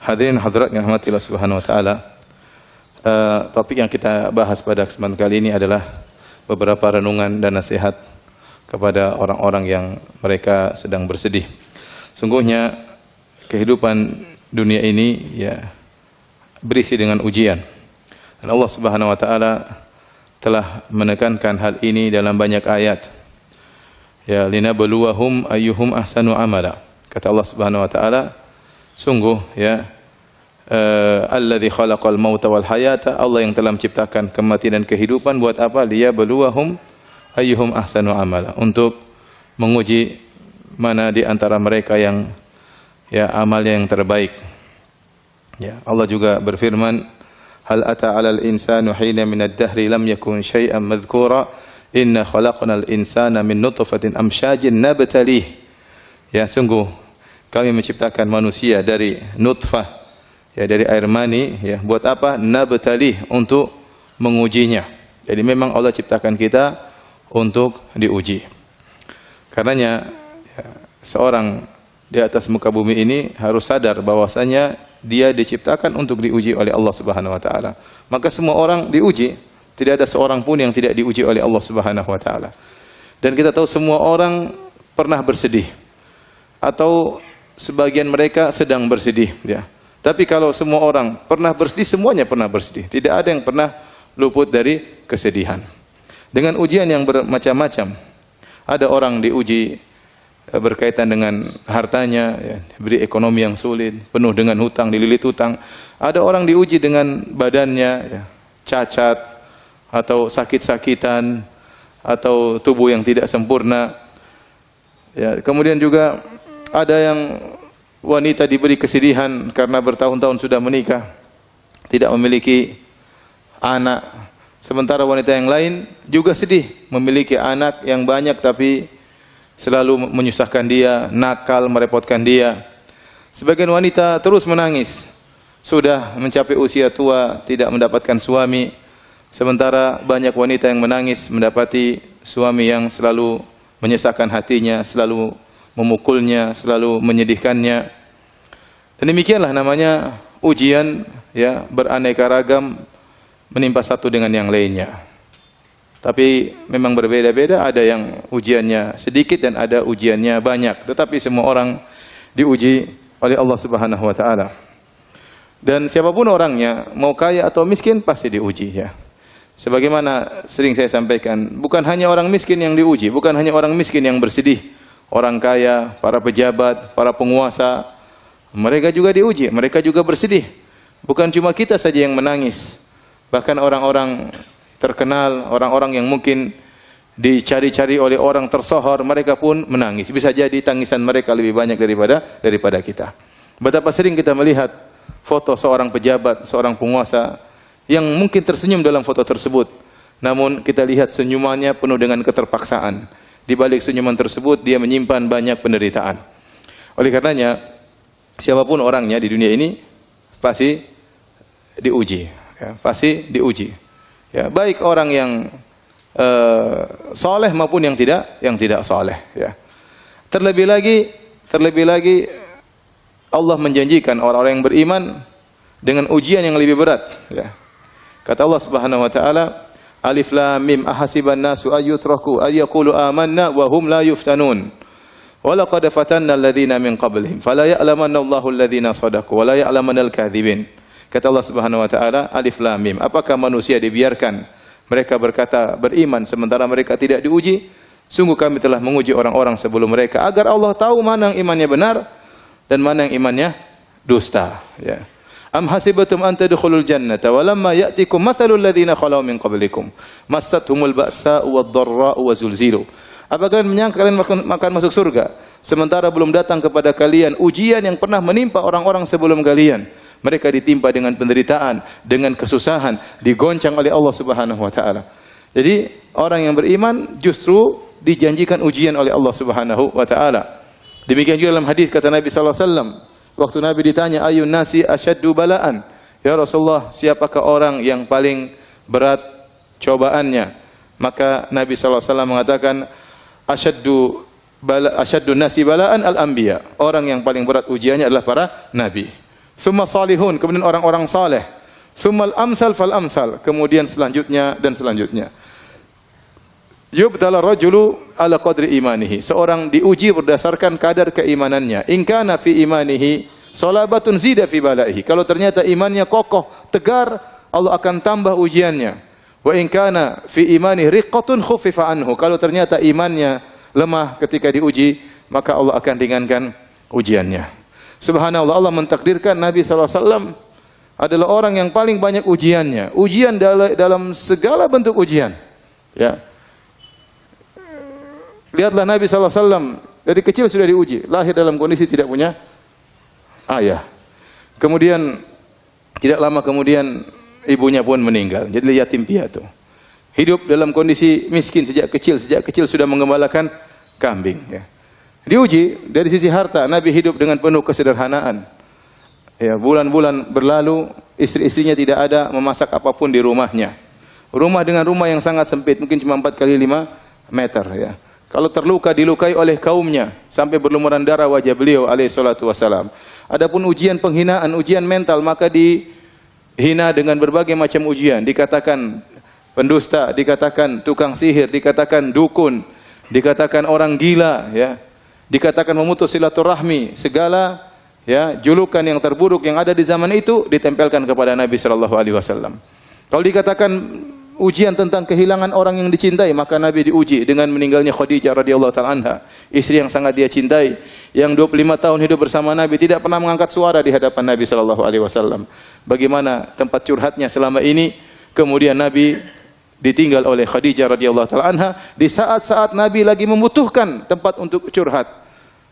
Hadirin hadirat yang rahmati Allah Subhanahu wa taala. Topik yang kita bahas pada kesempatan kali ini adalah beberapa renungan dan nasihat kepada orang-orang yang mereka sedang bersedih. Sungguhnya kehidupan dunia ini ya berisi dengan ujian. Dan Allah Subhanahu wa taala telah menekankan hal ini dalam banyak ayat. Ya linabluwahum ayyuhum ahsanu amala. Kata Allah Subhanahu wa taala, sungguh ya alladzi khalaqal mauta wal hayata, Allah yang telah menciptakan kematian dan kehidupan buat apa? Liyabluwahum ayyuhum ahsanu amala, untuk menguji mana di antara mereka yang ya amalnya yang terbaik. Ya, Allah juga berfirman, hal ata 'alal insanu hina minad dahri lam yakun syai'an madhkura inna khalaqnal insana min nutfatin amsyajin nabtalih. Ya, sungguh kami menciptakan manusia dari nutfah, ya dari air mani, ya buat apa? Nabtalih, untuk mengujinya. Jadi memang Allah ciptakan kita untuk diuji. Karenanya ya, seorang di atas muka bumi ini harus sadar bahwasanya dia diciptakan untuk diuji oleh Allah Subhanahu wa taala. Maka semua orang diuji, tidak ada seorang pun yang tidak diuji oleh Allah Subhanahu wa taala. Dan kita tahu semua orang pernah bersedih, atau sebagian mereka sedang bersedih, ya. Tapi kalau semua orang pernah bersedih, semuanya pernah bersedih. Tidak ada yang pernah luput dari kesedihan. Dengan ujian yang bermacam-macam. Ada orang diuji berkaitan dengan hartanya, ya, diberi ekonomi yang sulit, penuh dengan hutang, dililit hutang. Ada orang diuji dengan badannya, ya, cacat atau sakit-sakitan atau tubuh yang tidak sempurna. Ya, kemudian juga ada yang wanita diberi kesedihan karena bertahun-tahun sudah menikah, tidak memiliki anak. Sementara wanita yang lain juga sedih, memiliki anak yang banyak tapi selalu menyusahkan dia, nakal, merepotkan dia. Sebagian wanita terus menangis, sudah mencapai usia tua, tidak mendapatkan suami. Sementara banyak wanita yang menangis mendapati suami yang selalu menyesakkan hatinya, selalu memukulnya, selalu menyedihkannya. Dan demikianlah namanya ujian, ya, beraneka ragam menimpa satu dengan yang lainnya. Tapi memang berbeda-beda, ada yang ujiannya sedikit dan ada ujiannya banyak. Tetapi semua orang diuji oleh Allah Subhanahu wa taala. Dan siapapun orangnya, mau kaya atau miskin, pasti diuji, ya. Sebagaimana sering saya sampaikan, bukan hanya orang miskin yang diuji, bukan hanya orang miskin yang bersedih. Orang kaya, para pejabat, para penguasa, mereka juga diuji, mereka juga bersedih. Bukan cuma kita saja yang menangis. Bahkan orang-orang terkenal, orang-orang yang mungkin dicari-cari oleh orang tersohor, mereka pun menangis. Bisa jadi tangisan mereka lebih banyak daripada kita. Betapa sering kita melihat foto seorang pejabat, seorang penguasa yang mungkin tersenyum dalam foto tersebut. Namun kita lihat senyumannya penuh dengan keterpaksaan. Di balik senyuman tersebut dia menyimpan banyak penderitaan. Oleh karenanya siapapun orangnya di dunia ini pasti diuji, ya, pasti diuji. Ya, baik orang yang soleh maupun yang tidak soleh. Ya. Terlebih lagi Allah menjanjikan orang-orang yang beriman dengan ujian yang lebih berat. Ya. Kata Allah Subhanahu wa taala, Alif Lam Mim ahasiban nasu ayyutraku ayyaqulu amanna wa hum la yuftanun. Wa laqad fatanna alladhina min qablihim fala ya'lamanna Allahu alladhina shadaqu wa la ya'lamanna al-kadhibin. Kata Allah Subhanahu wa taala, Alif Lam Mim, apakah manusia dibiarkan mereka berkata beriman sementara mereka tidak diuji? Sungguh kami telah menguji orang-orang sebelum mereka agar Allah tahu mana yang imannya benar dan mana yang imannya dusta, ya. Am hasibatum an tadkhulul jannata wa lamma ya'tikum mathalul ladzina khalau min qablikum massathumul ba'sa'u wad-dharra'u wa zulzilu. Apa kalian menyangka kalian akan masuk surga sementara belum datang kepada kalian ujian yang pernah menimpa orang-orang sebelum kalian? Mereka ditimpa dengan penderitaan, dengan kesusahan, digoncang oleh Allah Subhanahu wa taala. Jadi orang yang beriman justru dijanjikan ujian oleh Allah Subhanahu wa taala. Demikian juga dalam hadis kata Nabi sallallahu alaihi wasallam, waktu Nabi ditanya ayun nasi asyaddu balaan, ya Rasulullah, siapakah orang yang paling berat cobaannya? Maka Nabi sallallahu alaihi wasallam mengatakan asyaddu nasi balaan al-anbiya. Orang yang paling berat ujiannya adalah para nabi. Tsumma salihun, kemudian orang-orang saleh. Tsummal amsal fal amsal, kemudian selanjutnya dan selanjutnya. Yubtala rajulu ala qadri imanihi. Seorang diuji berdasarkan kadar keimanannya. In kana fi imanihi salabatun zida fi balaihi. Kalau ternyata imannya kokoh, tegar, Allah akan tambah ujiannya. Wa in kana fi imanihi riqqatun khuffifa anhu. Kalau ternyata imannya lemah ketika diuji, maka Allah akan ringankan ujiannya. Subhanallah, Allah mentakdirkan Nabi SAW adalah orang yang paling banyak ujiannya. Ujian dalam segala bentuk ujian. Ya. Lihatlah Nabi SAW dari kecil sudah diuji, lahir dalam kondisi tidak punya ayah. Kemudian tidak lama kemudian ibunya pun meninggal, jadi yatim piatu. Hidup dalam kondisi miskin sejak kecil sudah menggembalakan kambing. Ya. Diuji dari sisi harta, Nabi hidup dengan penuh kesederhanaan. Ya, bulan-bulan berlalu, istri-istrinya tidak ada memasak apapun di rumahnya. Rumah dengan rumah yang sangat sempit, mungkin cuma 4 kali 5 meter. Ya. Kalau terluka dilukai oleh kaumnya sampai berlumuran darah wajah beliau alaihi salatu wasalam. Adapun ujian penghinaan, ujian mental, maka dihina dengan berbagai macam ujian. Dikatakan pendusta, dikatakan tukang sihir, dikatakan dukun, dikatakan orang gila, ya. Dikatakan memutus silaturahmi, segala ya julukan yang terburuk yang ada di zaman itu ditempelkan kepada Nabi sallallahu alaihi wasallam. Kalau dikatakan ujian tentang kehilangan orang yang dicintai, maka Nabi diuji dengan meninggalnya Khadijah radhiyallahu taala anha, istri yang sangat dia cintai, yang 25 tahun hidup bersama Nabi, tidak pernah mengangkat suara di hadapan Nabi sallallahu alaihi wasallam. Bagaimana tempat curhatnya selama ini, kemudian Nabi ditinggal oleh Khadijah radhiyallahu taala anha di saat-saat Nabi lagi membutuhkan tempat untuk curhat.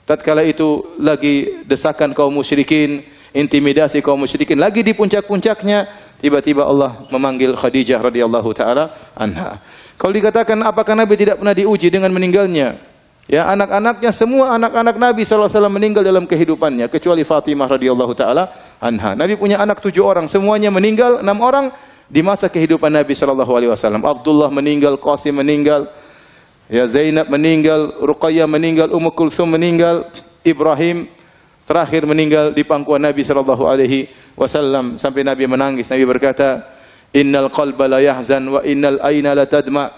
Tatkala itu lagi desakan kaum musyrikin, intimidasi kaum musyrikin lagi di puncak-puncaknya, tiba-tiba Allah memanggil Khadijah radhiyallahu taala anha. Kalau dikatakan apakah Nabi tidak pernah diuji dengan meninggalnya? Ya, anak-anaknya semua anak-anak Nabi sallallahu alaihi wasallam meninggal dalam kehidupannya kecuali Fatimah radhiyallahu taala anha. Nabi punya anak 7 orang, semuanya meninggal, 6 orang di masa kehidupan Nabi sallallahu alaihi wasallam. Abdullah meninggal, Qasim meninggal, ya Zainab meninggal, Ruqayyah meninggal, Ummu Kulthum meninggal, Ibrahim terakhir meninggal di pangkuan Nabi sallallahu alaihi wasallam sampai Nabi menangis. Nabi berkata, "Innal qalba la yahzan wa innal aina la tadma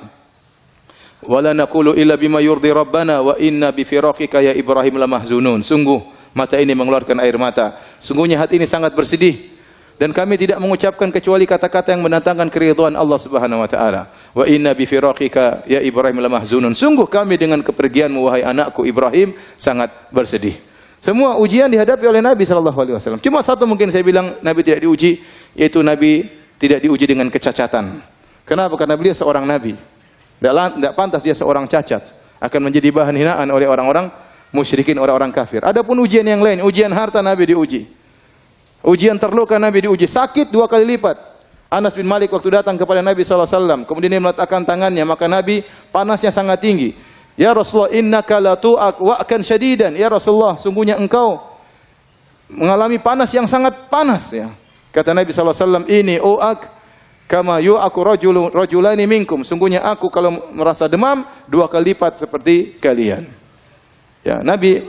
wa la naqulu illa bima yurdi rabbana wa inna bi firaqika ya Ibrahim la mahzunun." Sungguh mata ini mengeluarkan air mata. Sungguhnya hati ini sangat bersedih dan kami tidak mengucapkan kecuali kata-kata yang mendatangkan keridhaan Allah Subhanahu wa taala. Wa inna bi firaqika ya Ibrahim la mahzunun. Sungguh kami dengan kepergianmu wahai anakku Ibrahim sangat bersedih. Semua ujian dihadapi oleh Nabi sallallahu alaihi wasallam. Cuma satu mungkin saya bilang Nabi tidak diuji, yaitu Nabi tidak diuji dengan kecacatan. Kenapa? Karena beliau seorang nabi. Tidak pantas dia seorang cacat, akan menjadi bahan hinaan oleh orang-orang musyrikin, orang-orang kafir. Adapun ujian yang lain, ujian harta Nabi diuji. Ujian terluka Nabi diuji, sakit 2 kali lipat. Anas bin Malik waktu datang kepada Nabi SAW, kemudian dia meletakkan tangannya, maka Nabi panasnya sangat tinggi. Ya Rasulullah, innaka la tu'ak wa'kan syadidan. Ya Rasulullah, sungguhnya engkau mengalami panas yang sangat panas. Ya. Kata Nabi SAW, ini u'ak kama yu'aku rajulani minkum. Sungguhnya aku kalau merasa demam 2 kali lipat seperti kalian. Ya, Nabi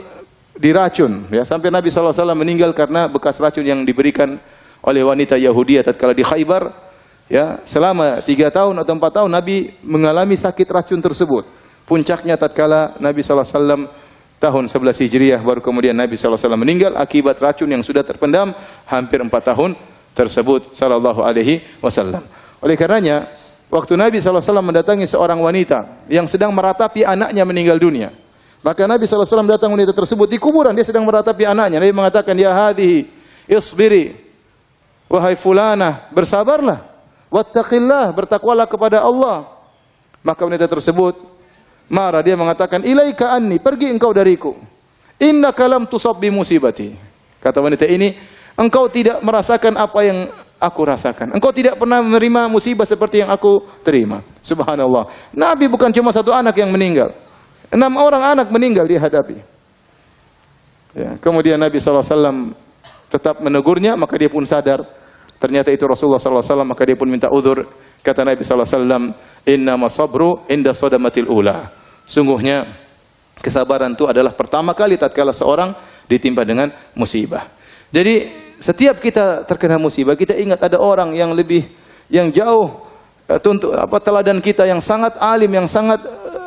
diracun, ya, sampai Nabi SAW meninggal karena bekas racun yang diberikan oleh wanita Yahudi tatkala di Khaybar. Ya, selama 3 tahun atau 4 tahun Nabi mengalami sakit racun tersebut. Puncaknya tatkala Nabi SAW tahun 11 Hijriah, baru kemudian Nabi SAW meninggal akibat racun yang sudah terpendam hampir 4 tahun tersebut sallallahu alaihi wasallam. Oleh karenanya, waktu Nabi SAW mendatangi seorang wanita yang sedang meratapi anaknya meninggal dunia, maka Nabi SAW datang wanita tersebut di kuburan, dia sedang meratapi anaknya. Nabi mengatakan, ya hadhihi isbiri, wahai fulanah, bersabarlah, wattaqillah, bertakwalah kepada Allah. Maka wanita tersebut marah, dia mengatakan, ilaika anni, pergi engkau dariku, innaka lam tusab bi musibati. Kata wanita ini, engkau tidak merasakan apa yang aku rasakan, engkau tidak pernah menerima musibah seperti yang aku terima. Subhanallah, Nabi bukan cuma 1 anak yang meninggal, 6 orang anak meninggal dia hadapi. Ya, kemudian Nabi SAW tetap menegurnya, maka dia pun sadar ternyata itu Rasulullah SAW, maka dia pun minta uzur. Kata Nabi SAW, innama sabru inda sadamatil ula. Sungguhnya kesabaran itu adalah pertama kali tatkala seorang ditimpa dengan musibah. Jadi setiap kita terkena musibah, kita ingat ada orang yang jauh teladan kita, yang sangat alim, yang sangat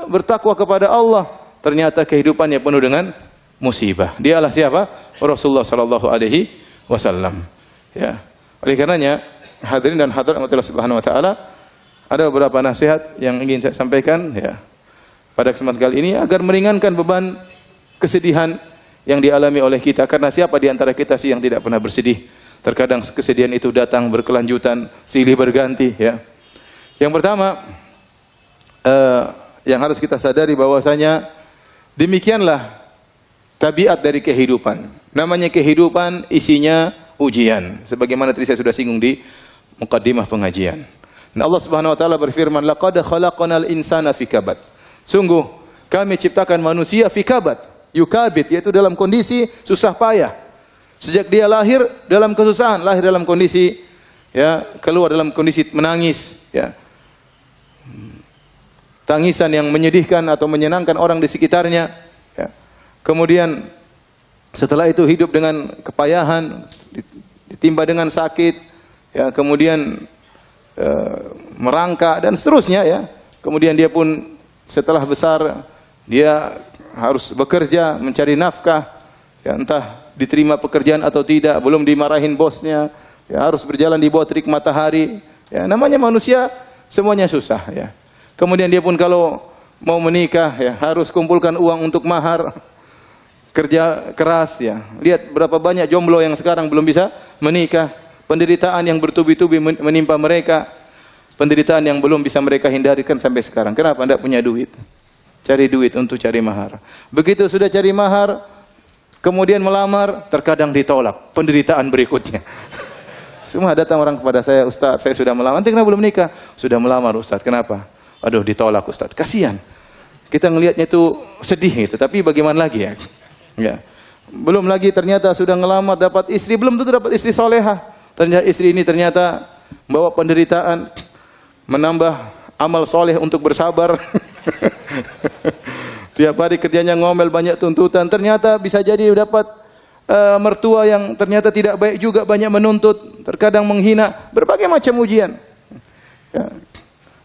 bertakwa kepada Allah. Ternyata kehidupannya penuh dengan musibah. Dialah siapa? Rasulullah sallallahu alaihi wasallam. Ya. Oleh karenanya, hadirin dan hadirat Allah Subhanahu wa taala, ada beberapa nasihat yang ingin saya sampaikan ya pada kesempatan kali ini agar meringankan beban kesedihan yang dialami oleh kita. Karena siapa di antara kita sih yang tidak pernah bersedih? Terkadang kesedihan itu datang berkelanjutan, silih berganti ya. Yang pertama yang harus kita sadari bahwasanya demikianlah tabiat dari kehidupan. Namanya kehidupan isinya ujian. Sebagaimana tadi saya sudah singgung di mukaddimah pengajian. Nah, Allah Subhanahu wa taala berfirman, "Laqad khalaqnal insana fi kabad." Sungguh kami ciptakan manusia fi kabad, yukabid, yaitu dalam kondisi susah payah. Sejak dia lahir dalam kesusahan, lahir dalam kondisi ya, keluar dalam kondisi menangis ya. Tangisan yang menyedihkan atau menyenangkan orang di sekitarnya ya. Kemudian setelah itu hidup dengan kepayahan, ditimpa dengan sakit ya, kemudian merangkak dan seterusnya ya. Kemudian dia pun setelah besar dia harus bekerja mencari nafkah ya, entah diterima pekerjaan atau tidak, belum dimarahin bosnya ya, harus berjalan di bawah terik matahari ya. Namanya manusia semuanya susah ya. Kemudian dia pun kalau mau menikah ya harus kumpulkan uang untuk mahar, kerja keras ya. Lihat berapa banyak jomblo yang sekarang belum bisa menikah. Penderitaan yang bertubi-tubi menimpa mereka, penderitaan yang belum bisa mereka hindarikan sampai sekarang. Kenapa? Tidak punya duit. Cari duit untuk cari mahar. Begitu sudah cari mahar, kemudian melamar, terkadang ditolak. Penderitaan berikutnya. Semua datang orang kepada saya, "Ustaz, saya sudah melamar." "Nanti kenapa belum nikah?" "Sudah melamar, Ustaz." "Kenapa?" "Aduh, ditolak, Ustaz." Kasihan. Kita ngelihatnya itu sedih gitu, tapi bagaimana lagi ya? Ya. Belum lagi ternyata sudah ngelamar dapat istri, belum tentu dapat istri solehah. Ternyata istri ini ternyata membawa penderitaan, menambah amal soleh untuk bersabar. Tiap hari kerjanya ngomel, banyak tuntutan. Ternyata bisa jadi dapat mertua yang ternyata tidak baik juga, banyak menuntut, terkadang menghina, berbagai macam ujian. Ya.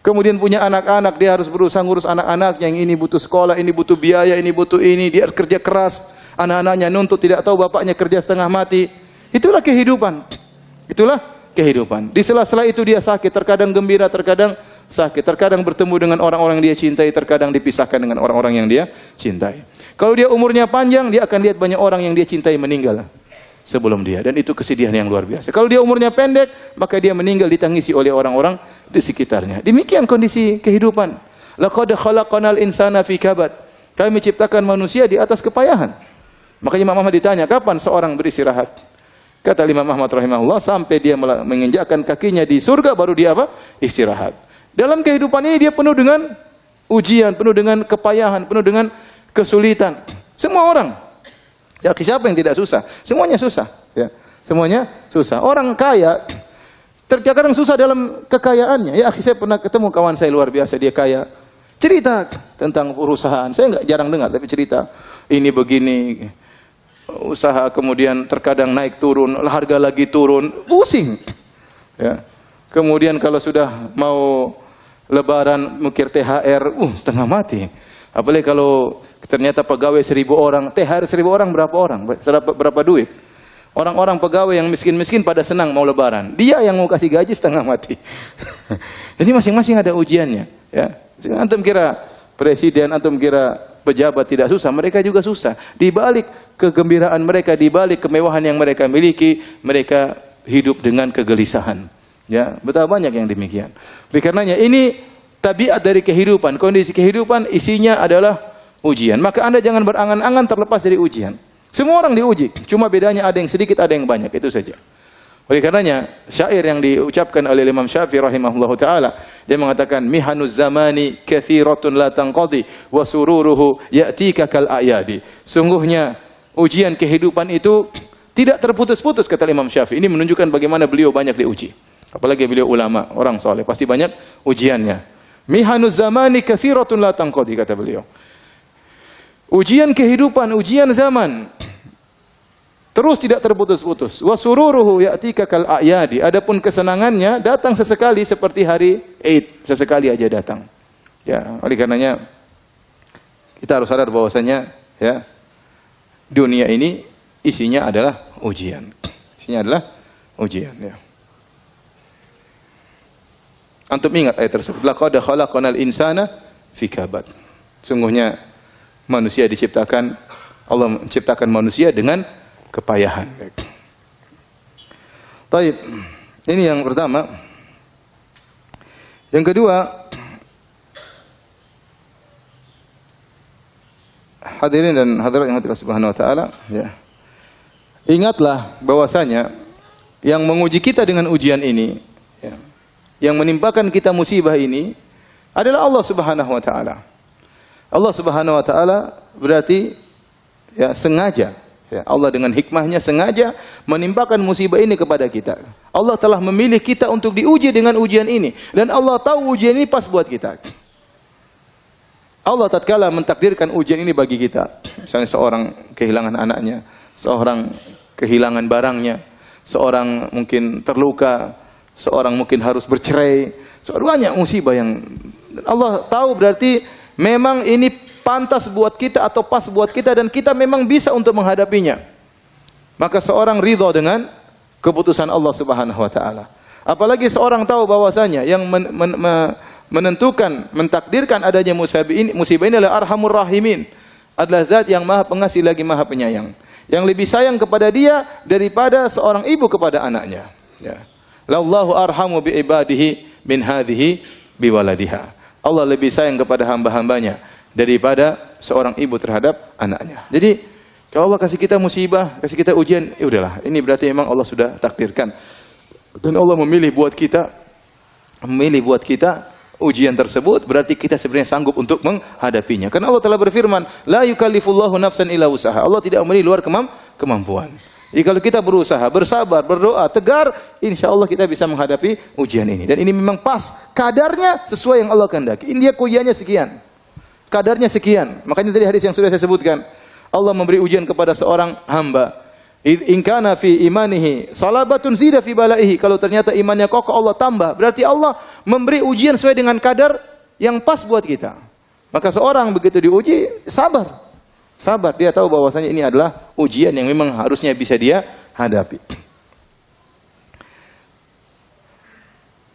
Kemudian punya anak-anak, dia harus berusaha ngurus anak-anak, yang ini butuh sekolah, ini butuh biaya, ini butuh ini, dia harus kerja keras. Anak-anaknya nuntut, tidak tahu bapaknya kerja setengah mati. Itulah kehidupan. Itulah kehidupan. Di sela-sela itu dia sakit, terkadang gembira, terkadang sakit, terkadang bertemu dengan orang-orang yang dia cintai, terkadang dipisahkan dengan orang-orang yang dia cintai. Kalau dia umurnya panjang, dia akan lihat banyak orang yang dia cintai meninggal sebelum dia, dan itu kesedihan yang luar biasa. Kalau dia umurnya pendek, maka dia meninggal ditangisi oleh orang-orang di sekitarnya. Demikian kondisi kehidupan. Laqad khalaqnal insana fi kabad. Kami ciptakan manusia di atas kepayahan. Makanya Imam Ahmad ditanya, kapan seorang beristirahat? Kata Imam Ahmad rahimahullah, sampai dia menginjakkan kakinya di surga baru dia apa? Istirahat. Dalam kehidupan ini dia penuh dengan ujian, penuh dengan kepayahan, penuh dengan kesulitan. Semua orang. Ya, siapa yang tidak susah? Semuanya susah, ya. Semuanya susah. Orang kaya terkadang susah dalam kekayaannya. Ya, saya pernah ketemu kawan saya luar biasa, dia kaya. Cerita tentang perusahaan. Saya enggak jarang dengar, tapi cerita ini begini. Usaha kemudian terkadang naik turun, harga lagi turun, pusing. Ya. Kemudian kalau sudah mau lebaran mikir THR, setengah mati. Apalagi kalau ternyata pegawai 1.000 orang, THR 1.000 orang berapa orang? Berapa duit? Orang-orang pegawai yang miskin-miskin pada senang mau lebaran. Dia yang mau kasih gaji setengah mati. Jadi masing-masing ada ujiannya. Ya. Antum kira presiden, antum kira pejabat tidak susah, mereka juga susah. Di balik kegembiraan mereka, di balik kemewahan yang mereka miliki, mereka hidup dengan kegelisahan. Ya, betapa banyak yang demikian. Oleh karenanya ini tabiat dari kehidupan, kondisi kehidupan isinya adalah ujian. Maka Anda jangan berangan-angan terlepas dari ujian. Semua orang diuji, cuma bedanya ada yang sedikit, ada yang banyak, itu saja. Oleh karenanya syair yang diucapkan oleh Imam Syafi'i rahimahullahu taala, dia mengatakan mihanuz zamani katsiratun la tanqadi wa sururuhu ya'tika kal ayadi. Sungguhnya ujian kehidupan itu tidak terputus-putus, kata Imam Syafi'i. Ini menunjukkan bagaimana beliau banyak diuji. Apalagi beliau ulama, orang soleh, pasti banyak ujiannya. Mihanuz zamani katsiratun la tanqadi, kata beliau. Ujian kehidupan, ujian zaman terus tidak terputus-putus. Wa sururuhu ya'tika kal a'yadi. Adapun kesenangannya datang sesekali seperti hari Eid, sesekali aja datang. Ya, oleh karenanya kita harus sadar bahwasanya ya, dunia ini isinya adalah ujian. Isinya adalah ujian ya. Antum ingat ayat tersebut, laqad khalaqnal insana fi kabad. Sungguhnya manusia diciptakan, Allah menciptakan manusia dengan kepayahan. Taib. Ini yang pertama. Yang kedua, hadirin dan hadirat yang Allah Subhanahu wa taala, ya. Ingatlah bahwasanya yang menguji kita dengan ujian ini, ya, yang menimpakan kita musibah ini adalah Allah Subhanahu wa taala. Allah Subhanahu wa taala berarti ya sengaja, ya, Allah dengan hikmahnya sengaja menimpakan musibah ini kepada kita. Allah telah memilih kita untuk diuji dengan ujian ini, dan Allah tahu ujian ini pas buat kita. Allah tatkala mentakdirkan ujian ini bagi kita, misalnya seorang kehilangan anaknya, seorang kehilangan barangnya, seorang mungkin terluka, seorang mungkin harus bercerai, banyak musibah yang Allah tahu berarti memang ini pantas buat kita atau pas buat kita dan kita memang bisa untuk menghadapinya. Maka seorang ridha dengan keputusan Allah Subhanahu wa taala. Apalagi seorang tahu bahwasanya yang menentukan, mentakdirkan adanya musibah ini adalah Arhamur Rahimin, adalah zat yang Maha Pengasih lagi Maha Penyayang, yang lebih sayang kepada dia daripada seorang ibu kepada anaknya. Ya. Lallahu arhamu bi ibadihi min hadhihi bi waladiha. Allah lebih sayang kepada hamba-hambanya daripada seorang ibu terhadap anaknya. Jadi kalau Allah kasih kita musibah, kasih kita ujian, ya udahlah, ini berarti memang Allah sudah takdirkan. Dan Allah memilih buat kita ujian tersebut, berarti kita sebenarnya sanggup untuk menghadapinya. Karena Allah telah berfirman, la yukallifullahu nafsan illa usaha. Allah tidak memberi luar kemampuan. Jadi kalau kita berusaha, bersabar, berdoa, tegar, insya Allah kita bisa menghadapi ujian ini. Dan ini memang pas, kadarnya sesuai yang Allah kehendaki. Ini dia ujiannya sekian, kadarnya sekian. Makanya tadi hadis yang sudah saya sebutkan, Allah memberi ujian kepada seorang hamba. In kana fi imanihi salabatun zida fi balaihi. Kalau ternyata imannya kokoh, Allah tambah. Berarti Allah memberi ujian sesuai dengan kadar yang pas buat kita. Maka seorang begitu diuji, sabar. Sabar, dia tahu bahwasanya ini adalah ujian yang memang harusnya bisa dia hadapi.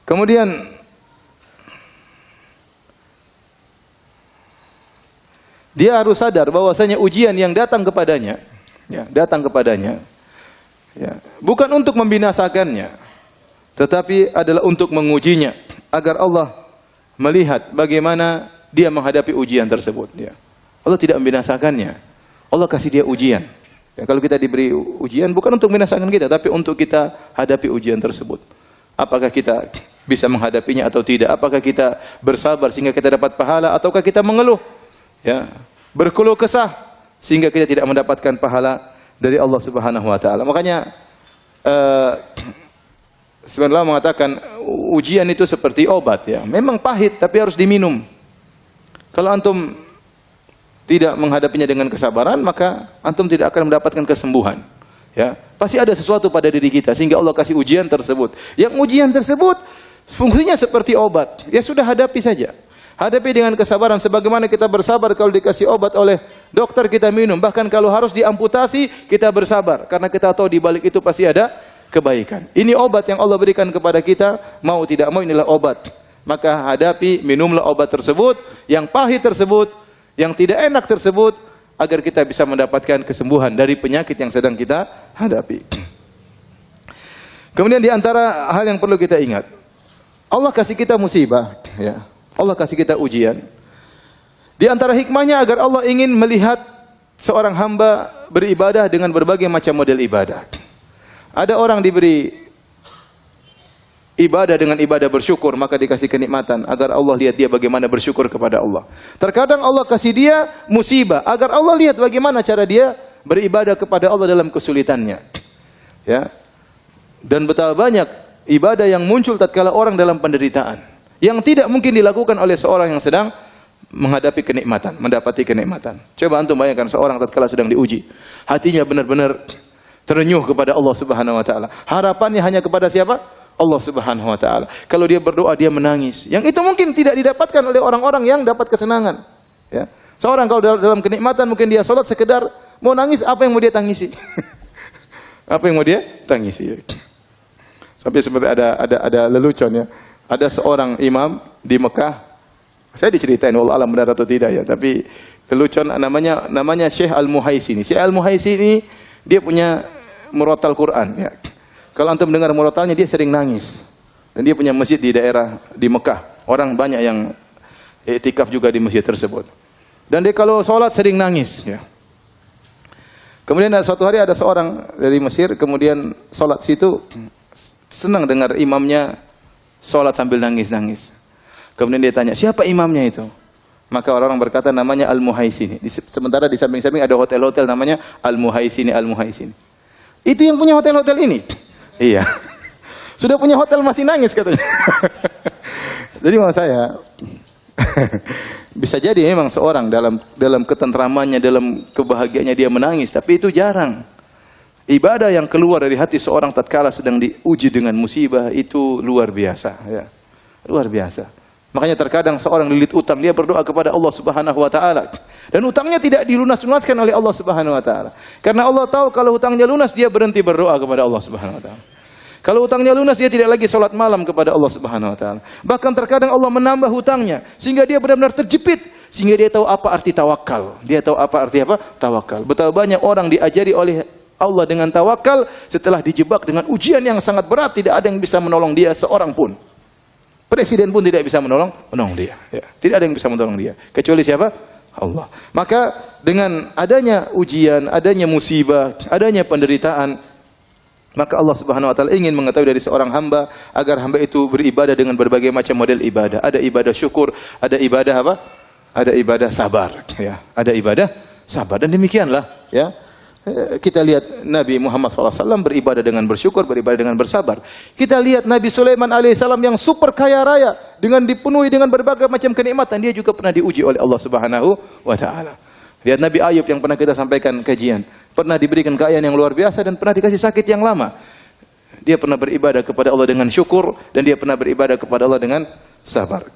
Kemudian dia harus sadar bahwasanya ujian yang datang kepadanya, ya, bukan untuk membinasakannya, tetapi adalah untuk mengujinya agar Allah melihat bagaimana dia menghadapi ujian tersebut. Ya. Allah tidak membinasakannya, Allah kasih dia ujian. Ya, kalau kita diberi ujian bukan untuk membinasakan kita, tapi untuk kita hadapi ujian tersebut. Apakah kita bisa menghadapinya atau tidak? Apakah kita bersabar sehingga kita dapat pahala, ataukah kita mengeluh, ya, berkeluh kesah sehingga kita tidak mendapatkan pahala dari Allah Subhanahu wa taala. Makanya sebenarnya mengatakan ujian itu seperti obat, ya. Memang pahit tapi harus diminum. Kalau antum tidak menghadapinya dengan kesabaran, maka antum tidak akan mendapatkan kesembuhan. Ya, pasti ada sesuatu pada diri kita sehingga Allah kasih ujian tersebut. Yang ujian tersebut fungsinya seperti obat. Ya sudah, hadapi saja. Hadapi dengan kesabaran sebagaimana kita bersabar kalau dikasih obat oleh dokter, kita minum. Bahkan kalau harus diamputasi, kita bersabar karena kita tahu di balik itu pasti ada kebaikan. Ini obat yang Allah berikan kepada kita, mau tidak mau inilah obat. Maka hadapi, minumlah obat tersebut, yang pahit tersebut, yang tidak enak tersebut, agar kita bisa mendapatkan kesembuhan dari penyakit yang sedang kita hadapi. Kemudian di antara hal yang perlu kita ingat, Allah kasih kita musibah, ya. Allah kasih kita ujian. Di antara hikmahnya agar Allah ingin melihat seorang hamba beribadah dengan berbagai macam model ibadah. Ada orang diberi ibadah dengan ibadah bersyukur, maka dikasih kenikmatan agar Allah lihat dia bagaimana bersyukur kepada Allah. Terkadang Allah kasih dia musibah agar Allah lihat bagaimana cara dia beribadah kepada Allah dalam kesulitannya. Ya. Dan betapa banyak ibadah yang muncul tatkala orang dalam penderitaan, yang tidak mungkin dilakukan oleh seorang yang sedang menghadapi kenikmatan, mendapati kenikmatan. Coba antum bayangkan seorang tatkala sedang diuji, hatinya benar-benar Terenyuh kepada Allah Subhanahu wa taala. Harapannya hanya kepada siapa? Allah Subhanahu wa taala. Kalau dia berdoa dia menangis. Yang itu mungkin tidak didapatkan oleh orang-orang yang dapat kesenangan. Ya. Seorang kalau dalam kenikmatan mungkin dia salat sekedar mau nangis, apa yang mau dia tangisi? Apa yang mau dia tangisi? Sampai seperti ada lelucon ya. Ada seorang imam di Mekah. Saya diceritain wallah alam benar atau tidak ya, tapi lelucon namanya Syekh Al-Muhaisini. Syekh Al-Muhaisini dia punya murotal Quran ya. Kalau antum mendengar murotalnya dia sering nangis. Dan dia punya masjid di daerah di Mekah. Orang banyak yang iktikaf juga di masjid tersebut. Dan dia kalau sholat sering nangis ya. Kemudian suatu hari ada seorang dari Mesir kemudian sholat situ senang dengar imamnya sholat sambil nangis-nangis. Kemudian dia tanya, siapa imamnya itu? Maka orang berkata namanya Al-Muhaisini. Sementara di samping-samping ada hotel-hotel namanya Al-Muhaisini, Al-Muhaisini. Itu yang punya hotel-hotel ini? Iya. Sudah punya hotel masih nangis katanya. Jadi maksud saya, bisa jadi memang seorang dalam ketentramannya, dalam kebahagiaannya dia menangis, tapi itu jarang. Ibadah yang keluar dari hati seorang tatkala sedang diuji dengan musibah itu luar biasa ya. Luar biasa. Makanya terkadang seorang lilit utang dia berdoa kepada Allah Subhanahu wa taala dan utangnya tidak dilunas-lunaskan oleh Allah Subhanahu wa taala. Karena Allah tahu kalau utangnya lunas dia berhenti berdoa kepada Allah Subhanahu wa taala. Kalau utangnya lunas dia tidak lagi salat malam kepada Allah Subhanahu wa taala. Bahkan terkadang Allah menambah hutangnya sehingga dia benar-benar terjepit, sehingga dia tahu apa arti tawakal. Dia tahu apa arti apa? Tawakal. Betapa banyak orang diajari oleh Allah dengan tawakal setelah dijebak dengan ujian yang sangat berat, tidak ada yang bisa menolong dia seorang pun. Presiden pun tidak bisa menolong dia. Ya. Tidak ada yang bisa menolong dia. Kecuali siapa? Allah. Maka dengan adanya ujian, adanya musibah, adanya penderitaan, maka Allah Subhanahu wa taala ingin mengetahui dari seorang hamba agar hamba itu beribadah dengan berbagai macam model ibadah. Ada ibadah syukur, ada ibadah apa? Ada ibadah sabar, ya. Ada ibadah sabar dan demikianlah, ya. Kita lihat Nabi Muhammad SAW beribadah dengan bersyukur, beribadah dengan bersabar. Kita lihat Nabi Sulaiman alaihissalam yang super kaya raya dengan dipenuhi dengan berbagai macam kenikmatan, dia juga pernah diuji oleh Allah Subhanahu wa taala. Lihat Nabi Ayub yang pernah kita sampaikan kajian, pernah diberikan kekayaan yang luar biasa dan pernah dikasih sakit yang lama. Dia pernah beribadah kepada Allah dengan syukur dan dia pernah beribadah kepada Allah dengan sabar.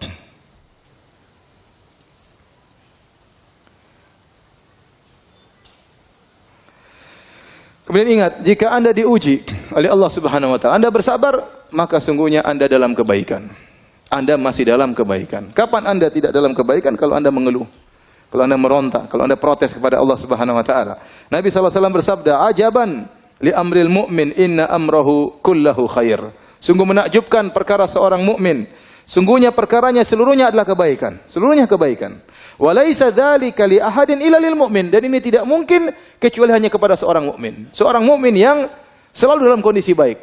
Kemudian ingat, jika Anda diuji oleh Allah Subhanahu wa taala, Anda bersabar, maka sungguhnya Anda dalam kebaikan. Anda masih dalam kebaikan. Kapan Anda tidak dalam kebaikan? Kalau Anda mengeluh, kalau Anda meronta, kalau Anda protes kepada Allah Subhanahu wa taala. Nabi SAW bersabda, "Ajaban li amril mu'min, inna amrahu kullahu khair." Sungguh menakjubkan perkara seorang mukmin. Sungguhnya perkaranya seluruhnya adalah kebaikan. Seluruhnya kebaikan. Wa laisa dzalika li ahadin illa lil mu'min. Dan ini tidak mungkin kecuali hanya kepada seorang mukmin. Seorang mukmin yang selalu dalam kondisi baik.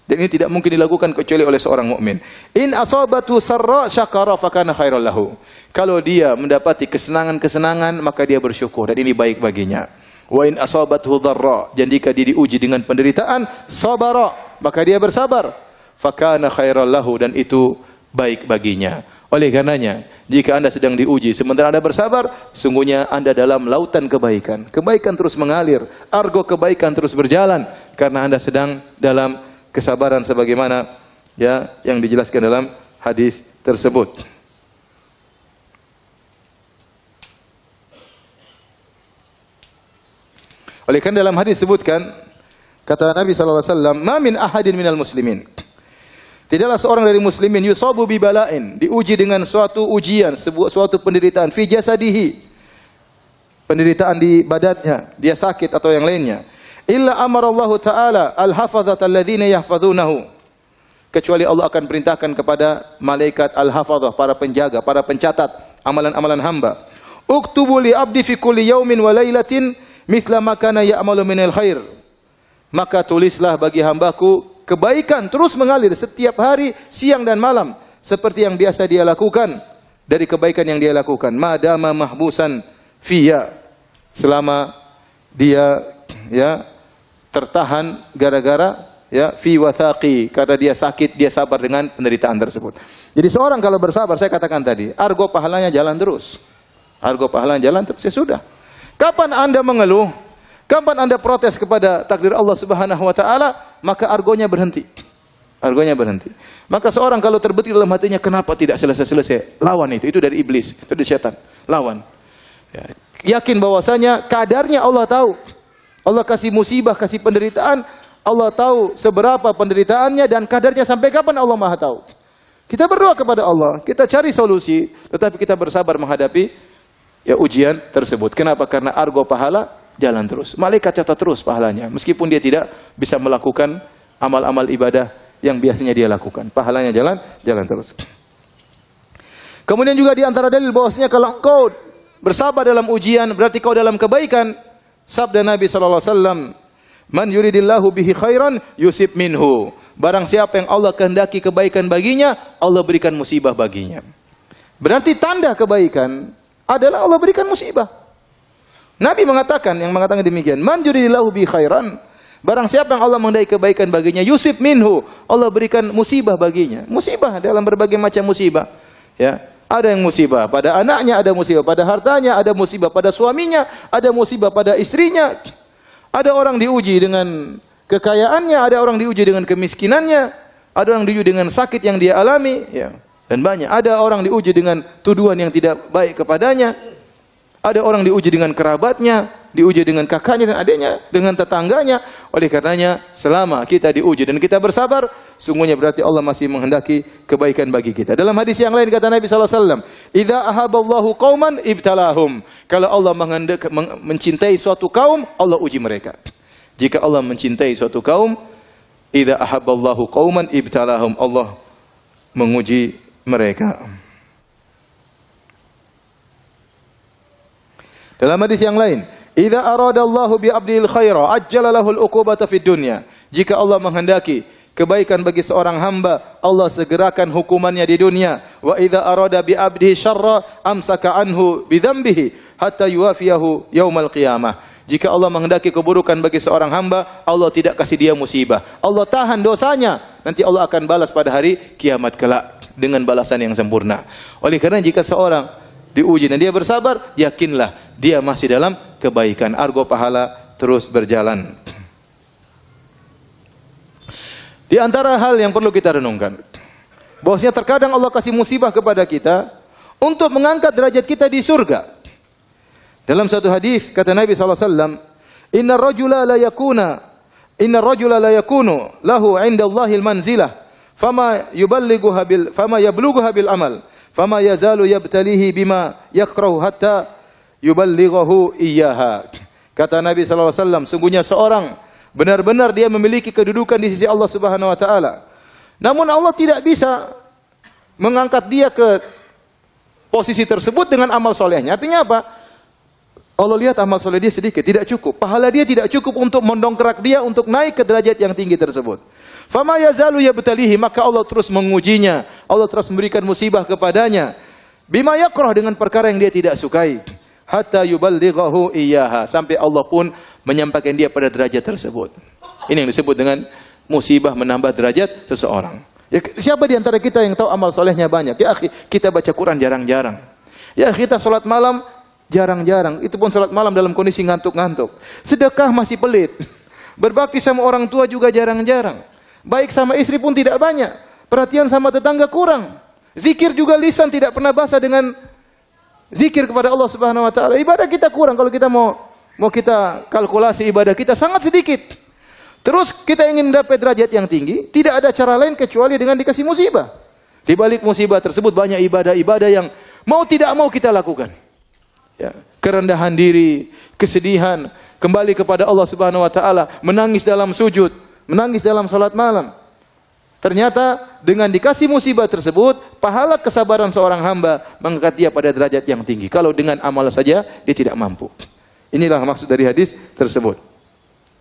Dan ini tidak mungkin dilakukan kecuali oleh seorang mukmin. In asabatu sarra syakara fakana khairal lahu. Kalau dia mendapati kesenangan-kesenangan maka dia bersyukur dan ini baik baginya. Wa in asabathu dharra, dan jika dia diuji dengan penderitaan, sabara, maka dia bersabar. Fakana khairal lahu, dan itu baik baginya. Oleh karenanya, jika Anda sedang diuji sementara Anda bersabar, sungguhnya Anda dalam lautan kebaikan. Kebaikan terus mengalir, argo kebaikan terus berjalan karena Anda sedang dalam kesabaran sebagaimana ya yang dijelaskan dalam hadis tersebut. Oleh karena dalam hadis disebutkan, kata Nabi sallallahu alaihi wasallam, "Ma min ahadin minal muslimin." Tidaklah seorang dari muslimin yusabu bi bala'in, diuji dengan suatu ujian, suatu penderitaan fi jasadihi. Penderitaan di badannya, dia sakit atau yang lainnya. Illa amarallahu ta'ala al-hafazata alladhina yahfazunahu. Kecuali Allah akan perintahkan kepada malaikat al-hafazah, para penjaga, para pencatat amalan-amalan hamba. Uktubu li abdi fi kulli yaumin wa lailatin mithla ma kana ya'malu minal khair. Maka tulislah bagi hambaku kebaikan terus mengalir setiap hari, siang dan malam, seperti yang biasa dia lakukan dari kebaikan yang dia lakukan. Madama mahbusan fiya, selama dia ya tertahan gara-gara ya fi wathaqi, karena dia sakit, dia sabar dengan penderitaan tersebut. Jadi seorang kalau bersabar, saya katakan tadi, argo pahalanya jalan terus. Argo pahalanya jalan terus, ya sudah. Kapan Anda mengeluh? Kapan Anda protes kepada takdir Allah Subhanahu wa taala, maka argonya berhenti. Argonya berhenti. Maka seorang kalau terbetik dalam hatinya, kenapa tidak selesai-selesai? Lawan itu dari iblis, itu dari setan. Lawan. Ya. Yakin bahwasanya kadarnya Allah tahu. Allah kasih musibah, kasih penderitaan, Allah tahu seberapa penderitaannya dan kadarnya sampai kapan Allah Maha tahu. Kita berdoa kepada Allah, kita cari solusi, tetapi kita bersabar menghadapi ujian tersebut. Kenapa? Karena argo pahala jalan terus. Malaikat catat terus pahalanya. Meskipun dia tidak bisa melakukan amal-amal ibadah yang biasanya dia lakukan. Pahalanya jalan terus. Kemudian juga di antara dalil bahwasanya kalau engkau bersabar dalam ujian, berarti kau dalam kebaikan. Sabda Nabi SAW, man yuridillahu bihi khairan yusib minhu. Barang siapa yang Allah kehendaki kebaikan baginya, Allah berikan musibah baginya. Berarti tanda kebaikan adalah Allah berikan musibah. Nabi mengatakan demikian, man yuridillahu bihi khairan, barang siapa yang Allah menghendaki kebaikan baginya, yusib minhu, Allah berikan musibah baginya. Musibah dalam berbagai macam musibah. Ya, ada yang musibah pada anaknya, ada musibah pada hartanya, ada musibah pada suaminya, ada musibah pada istrinya. Ada orang diuji dengan kekayaannya, ada orang diuji dengan kemiskinannya, ada orang diuji dengan sakit yang dia alami, ya. Dan banyak. Ada orang diuji dengan tuduhan yang tidak baik kepadanya. Ada orang diuji dengan kerabatnya, diuji dengan kakaknya dan adiknya, dengan tetangganya. Oleh karenanya, selama kita diuji dan kita bersabar, sungguhnya berarti Allah masih menghendaki kebaikan bagi kita. Dalam hadis yang lain kata Nabi SAW, "Idza ahaballahu qauman ibtalahum." Kalau Allah mencintai suatu kaum, Allah uji mereka. Jika Allah mencintai suatu kaum, idza ahaballahu qauman ibtalahum, Allah menguji mereka. Dalam hadis yang lain, idza aradallahu bi 'abdil khaira ajjala lahul uqubata fid dunya. Jika Allah menghendaki kebaikan bagi seorang hamba, Allah segerakan hukumannya di dunia. Wa idza arada bi 'abdihi syarra amsaka anhu bi dzambihi hatta yuwafiyahu yaumal qiyamah. Jika Allah menghendaki keburukan bagi seorang hamba, Allah tidak kasih dia musibah. Allah tahan dosanya, nanti Allah akan balas pada hari kiamat kelak dengan balasan yang sempurna. Oleh karena jika seorang diuji dan dia bersabar, yakinlah dia masih dalam kebaikan. Argo pahala terus berjalan. Di antara hal yang perlu kita renungkan, bahwasanya terkadang Allah kasih musibah kepada kita untuk mengangkat derajat kita di surga. Dalam satu hadis kata Nabi SAW, Inna rajula la yakunu lahu 'inda Allahil manzilah fama yablughuha bil amal fama yazalu yabtalihi bima yakrahu hatta yuballighahu iyyaha. Kata Nabi sallallahu alaihi wasallam, sungguhnya seorang benar-benar dia memiliki kedudukan di sisi Allah Subhanahu wa taala. Namun Allah tidak bisa mengangkat dia ke posisi tersebut dengan amal solehnya. Artinya apa? Allah lihat amal soleh dia sedikit, tidak cukup. Pahala dia tidak cukup untuk mendongkrak dia untuk naik ke derajat yang tinggi tersebut. Fama yazalu yabtalihi, maka Allah terus mengujinya. Allah terus memberikan musibah kepadanya. Bima yakrah, dengan perkara yang dia tidak sukai. Hatta yuballighahu iyyaha, sampai Allah pun menyampaikan dia pada derajat tersebut. Ini yang disebut dengan musibah menambah derajat seseorang. Ya, siapa di antara kita yang tahu amal solehnya banyak? Ya akhi, kita baca Quran jarang-jarang. Ya, kita salat malam jarang-jarang. Itu pun salat malam dalam kondisi ngantuk-ngantuk. Sedekah masih pelit. Berbakti sama orang tua juga jarang-jarang. Baik sama istri pun tidak banyak. Perhatian sama tetangga kurang. Zikir juga lisan tidak pernah basah dengan zikir kepada Allah Subhanahu wa taala. Ibadah kita kurang. Kalau kita mau kita kalkulasi ibadah kita sangat sedikit. Terus kita ingin mendapat derajat yang tinggi, tidak ada cara lain kecuali dengan dikasih musibah. Di balik musibah tersebut banyak ibadah-ibadah yang mau tidak mau kita lakukan. Ya, kerendahan diri, kesedihan, kembali kepada Allah Subhanahu wa taala, menangis dalam sujud, menangis dalam salat malam. Ternyata dengan dikasih musibah tersebut, pahala kesabaran seorang hamba mengangkat dia pada derajat yang tinggi. Kalau dengan amal saja dia tidak mampu. Inilah maksud dari hadis tersebut.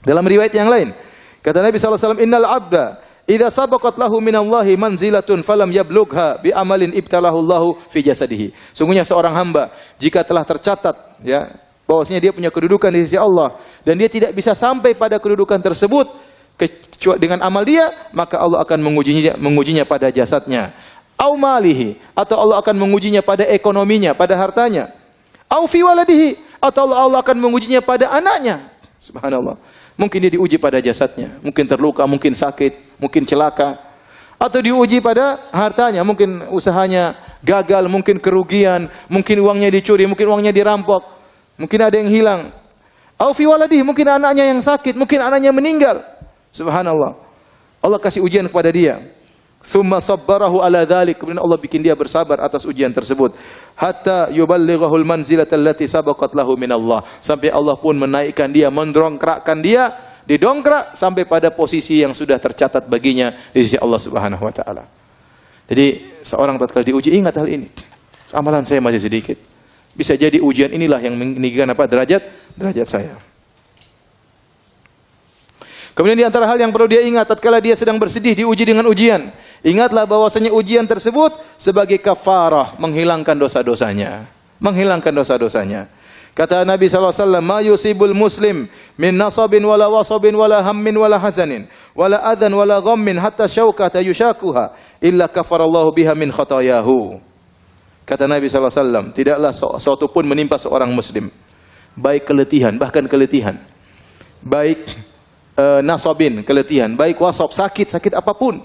Dalam riwayat yang lain, kata Nabi sallallahu alaihi wasallam, "Innal 'abda idza sabaqat lahu minallahi manzilatun falam yablugha bi amalin ibtalahu Allahu fi jasadihi." Sungguhnya seorang hamba jika telah tercatat ya bahwasanya dia punya kedudukan di sisi Allah dan dia tidak bisa sampai pada kedudukan tersebut kecuali dengan amal dia, maka Allah akan mengujinya pada jasadnya. Au malihi, atau Allah akan mengujinya pada ekonominya, pada hartanya. Au fi waladihi, atau Allah akan mengujinya pada anaknya. Subhanallah. Mungkin dia diuji pada jasadnya, mungkin terluka, mungkin sakit, mungkin celaka, atau diuji pada hartanya, mungkin usahanya gagal, mungkin kerugian, mungkin uangnya dicuri, mungkin uangnya dirampok, mungkin ada yang hilang. Au fi waladihi, mungkin anaknya yang sakit, mungkin anaknya meninggal. Subhanallah. Allah kasih ujian kepada dia. Tsumma sabbarahu ala dzalik, kemudian Allah bikin dia bersabar atas ujian tersebut. Hatta yuballighahul manzilata allati sabaqat lahu min Allah. Sampai Allah pun menaikkan dia, mendongkrakkan dia, didongkrak sampai pada posisi yang sudah tercatat baginya di sisi Allah Subhanahu wa taala. Jadi seorang tatkala diuji ingat hal ini. Amalan saya masih sedikit. Bisa jadi ujian inilah yang meninggikan derajat saya. Kemudian di antara hal yang perlu dia ingat tatkala dia sedang bersedih diuji dengan ujian, ingatlah bahwasanya ujian tersebut sebagai kafarah, menghilangkan dosa-dosanya. Menghilangkan dosa-dosanya. Kata Nabi sallallahu alaihi wasallam, "Ma yusibul muslim min nasabin wala wasabin wala hammin wala hazanin wala adhan wala ghammin hatta syaukata yushakuha illa kafarallahu biha min khatayahu." Kata Nabi sallallahu alaihi wasallam, tidaklah sesuatu pun menimpa seorang muslim, baik keletihan, bahkan keletihan, baik nasabin, keletihan, baik wasab, sakit apapun,